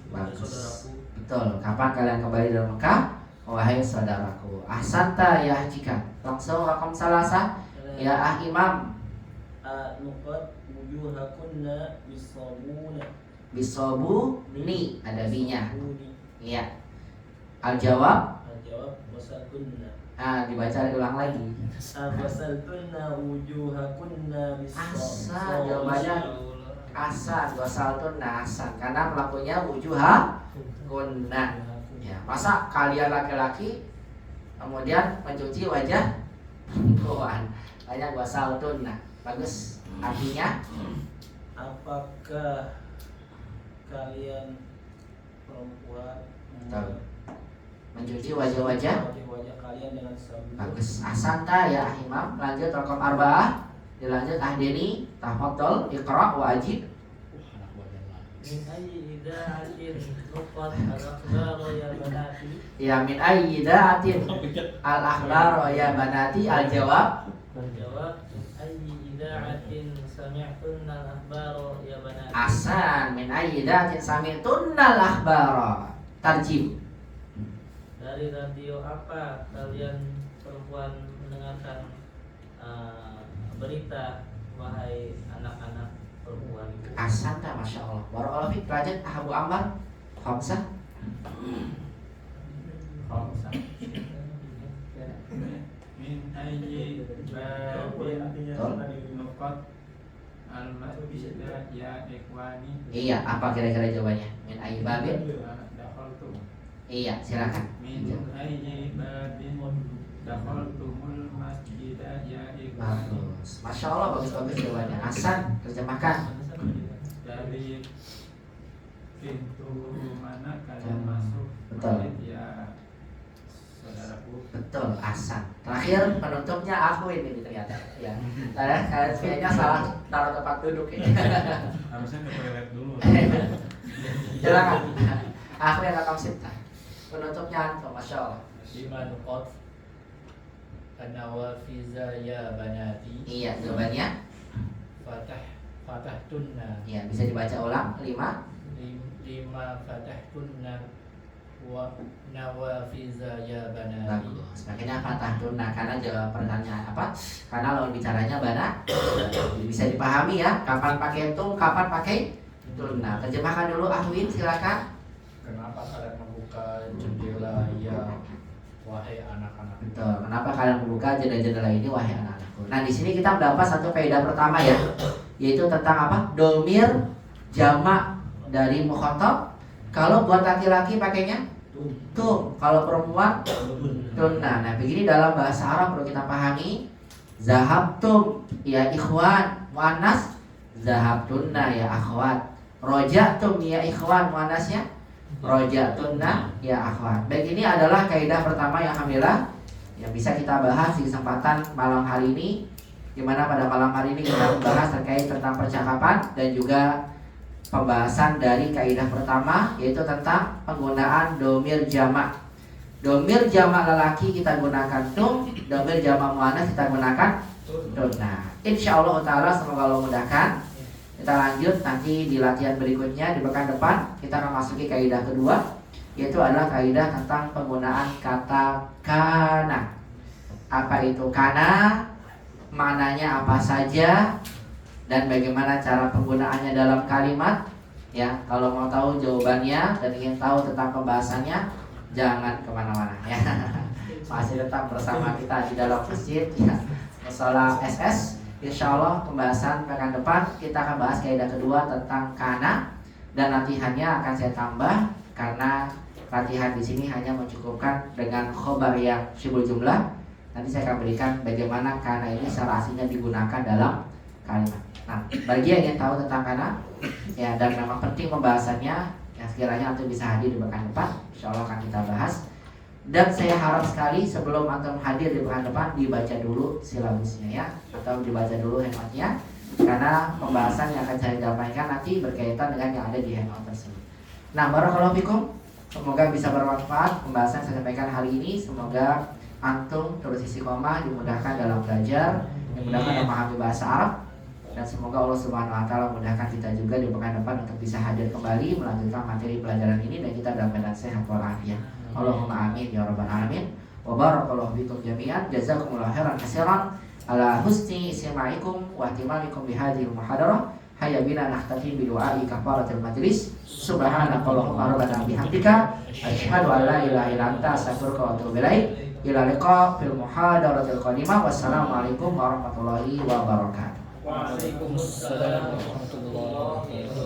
Bagus. saudaraku? Betul. Kapan kalian kembali dari Mekah wahai saudaraku? Ahsanta ya Acika. Langsung rakam salasa ya Imam. Nuqat wujuhakunna bisabuna. Bisobu ni ada binya. Iya. Al-jawab. Jawab wasaltunna. Dibaca ulang lagi. Wasaltunna wujuhakunna Asa, jawabannya asan, wasaltun nasan. Karena pelakunya wujuha kunna. Ya, masa kalian laki-laki kemudian mencuci wajah perempuan? Banyak wasaltun. Nah, bagus. Artinya Apakah kalian perempuan mencuci wajah-wajah. wajah kalian dengan sabun? Bagus. Ahsanta ya Imam. Lanjut raqam arba'ah. Dilanjut Deni. Tafadhol iqra wa ajib. Min ayyi idaatin nuqat al-akhbar ya banati. Ya min ayyi da'atin al-akhbar ya banati. Al-jawab. Jawab, ayyi ida'atin sami'tunna al-akhbaro ya banati. Ahsan, min ayyi datin sami'tunnal akhbara. Tarjim. Dari radio apa kalian perempuan mendengarkan berita, wahai anak-anak perempuan? Ahsan, masya Allah. Barakallahu fiik. Pelajar Abu Ammar. Khamsah. Khamsah. Min ayyi babin nuqat al-masjidah ya ikhwani. Iya, apa kira-kira jawabannya? Min ayyi babin? Dakhaltum. Iya, silakan. Min ayyi babin dakhaltumul masjidah ya ikhwani. Bagus. Masya Allah, bagus-bagus jawabannya. Ahsan, terjemahkan. Dari pintu mana kalian masuk? Betul. Ya saudaraku. Betul, Ahsan. Terakhir penutupnya aku ini ternyata. Ya. Kayaknya salah taruh tempat duduk ini. Harusnya ke toilet dulu. Silakan. Aku yang akan sipta. Penutupnya antum, masya Allah. Lima nukot An-nawafiza ya banati. Iya, jawabannya. Fatah tunna. Iya, bisa dibaca ulang. 5. Lima fatah tunna wa nawafiza ya banati. Bagus. Makanya fatah tunna karena jawab pertanyaan apa? Karena lawan bicaranya bana. Bisa dipahami ya. Kapan pakai tung, kapan pakai tunna. Terjemahkan dulu Ahwin, silakan. Kenapa kalian membuka jendela ya wahai anak-anak? Betul. Kenapa kalian membuka jendela-jendela ini wahai anak-anakku? Nah, di sini kita mendapat satu kaidah pertama ya, yaitu tentang apa? Domir jamak dari mukhatab. Kalau buat laki-laki pakainya tum. Kalau perempuan tunna. Nah, begini dalam bahasa Arab perlu kita pahami. Zahabtum ya ikhwan muannas, zahabtunna ya akhwat. Rojatum ya ikhwan muannasnya, rojatunna ya akhwat. Baik, ini adalah kaidah pertama yang alhamdulillah yang bisa kita bahas di kesempatan malam hari ini, di mana pada malam hari ini kita membahas terkait tentang percakapan dan juga pembahasan dari kaidah pertama, yaitu tentang penggunaan domir jamak. Domir jamak lelaki kita gunakan tum, domir jamak muannas kita gunakan tunna. Insyaallah taala, semoga Allah mudahkan. Kita lanjut nanti di latihan berikutnya di pekan depan kita akan masuki kaidah kedua, yaitu adalah kaidah tentang penggunaan kata kana. Apa itu kana? Maknanya apa saja? Dan bagaimana cara penggunaannya dalam kalimat? Ya, kalau mau tahu jawabannya dan ingin tahu tentang pembahasannya, jangan kemana-mana ya. Masih tetap bersama kita di dalam masjid ya, Mushola SS. Insya Allah pembahasan pekan depan kita akan bahas kaidah kedua tentang kana, dan latihannya akan saya tambah karena latihan di sini hanya mencukupkan dengan khobar yang syibul jumlah. Nanti saya akan berikan bagaimana kana ini secara aslinya digunakan dalam kalimat. Nah, bagi yang ingin tahu tentang kana ya, dan memang penting pembahasannya, yang sekiranya antum bisa hadir di pekan depan, insya Allah akan kita bahas. Dan saya harap sekali sebelum antum hadir di pekan depan dibaca dulu silabusnya ya, atau dibaca dulu handoutnya, karena pembahasan yang akan saya sampaikan nanti berkaitan dengan yang ada di handout tersebut. Nah, barakallahu fikum, semoga bisa bermanfaat pembahasan yang saya sampaikan hari ini. Semoga antum terus istiqomah, dimudahkan dalam belajar, dimudahkan memahami bahasa Arab, dan semoga Allah Subhanahu wa taala mudahkan kita juga di pekan depan untuk bisa hadir kembali melanjutkan materi pelajaran ini dan kita dalam keadaan sehat walafiat. Allahumma amin ya rabbal alamin. Wa barakallahu fikum jami'an. Jazakumullahu khairan katsiran ala husni istimaikum wa ihtimamikum bi hadhil muhadarah. Hayya bina nahtaqi bi du'ai kafaratil majlis. Subhanakallahumma rabbana bihamdika asyhadu an la ilaha illa anta astaghfiruka wa atubu ilaik. Ila liqa fil muhadaratil qadimah. Wassalamualaikum warahmatullahi wabarakatuh. Waalaikumsalam warahmatullahi wabarakatuh.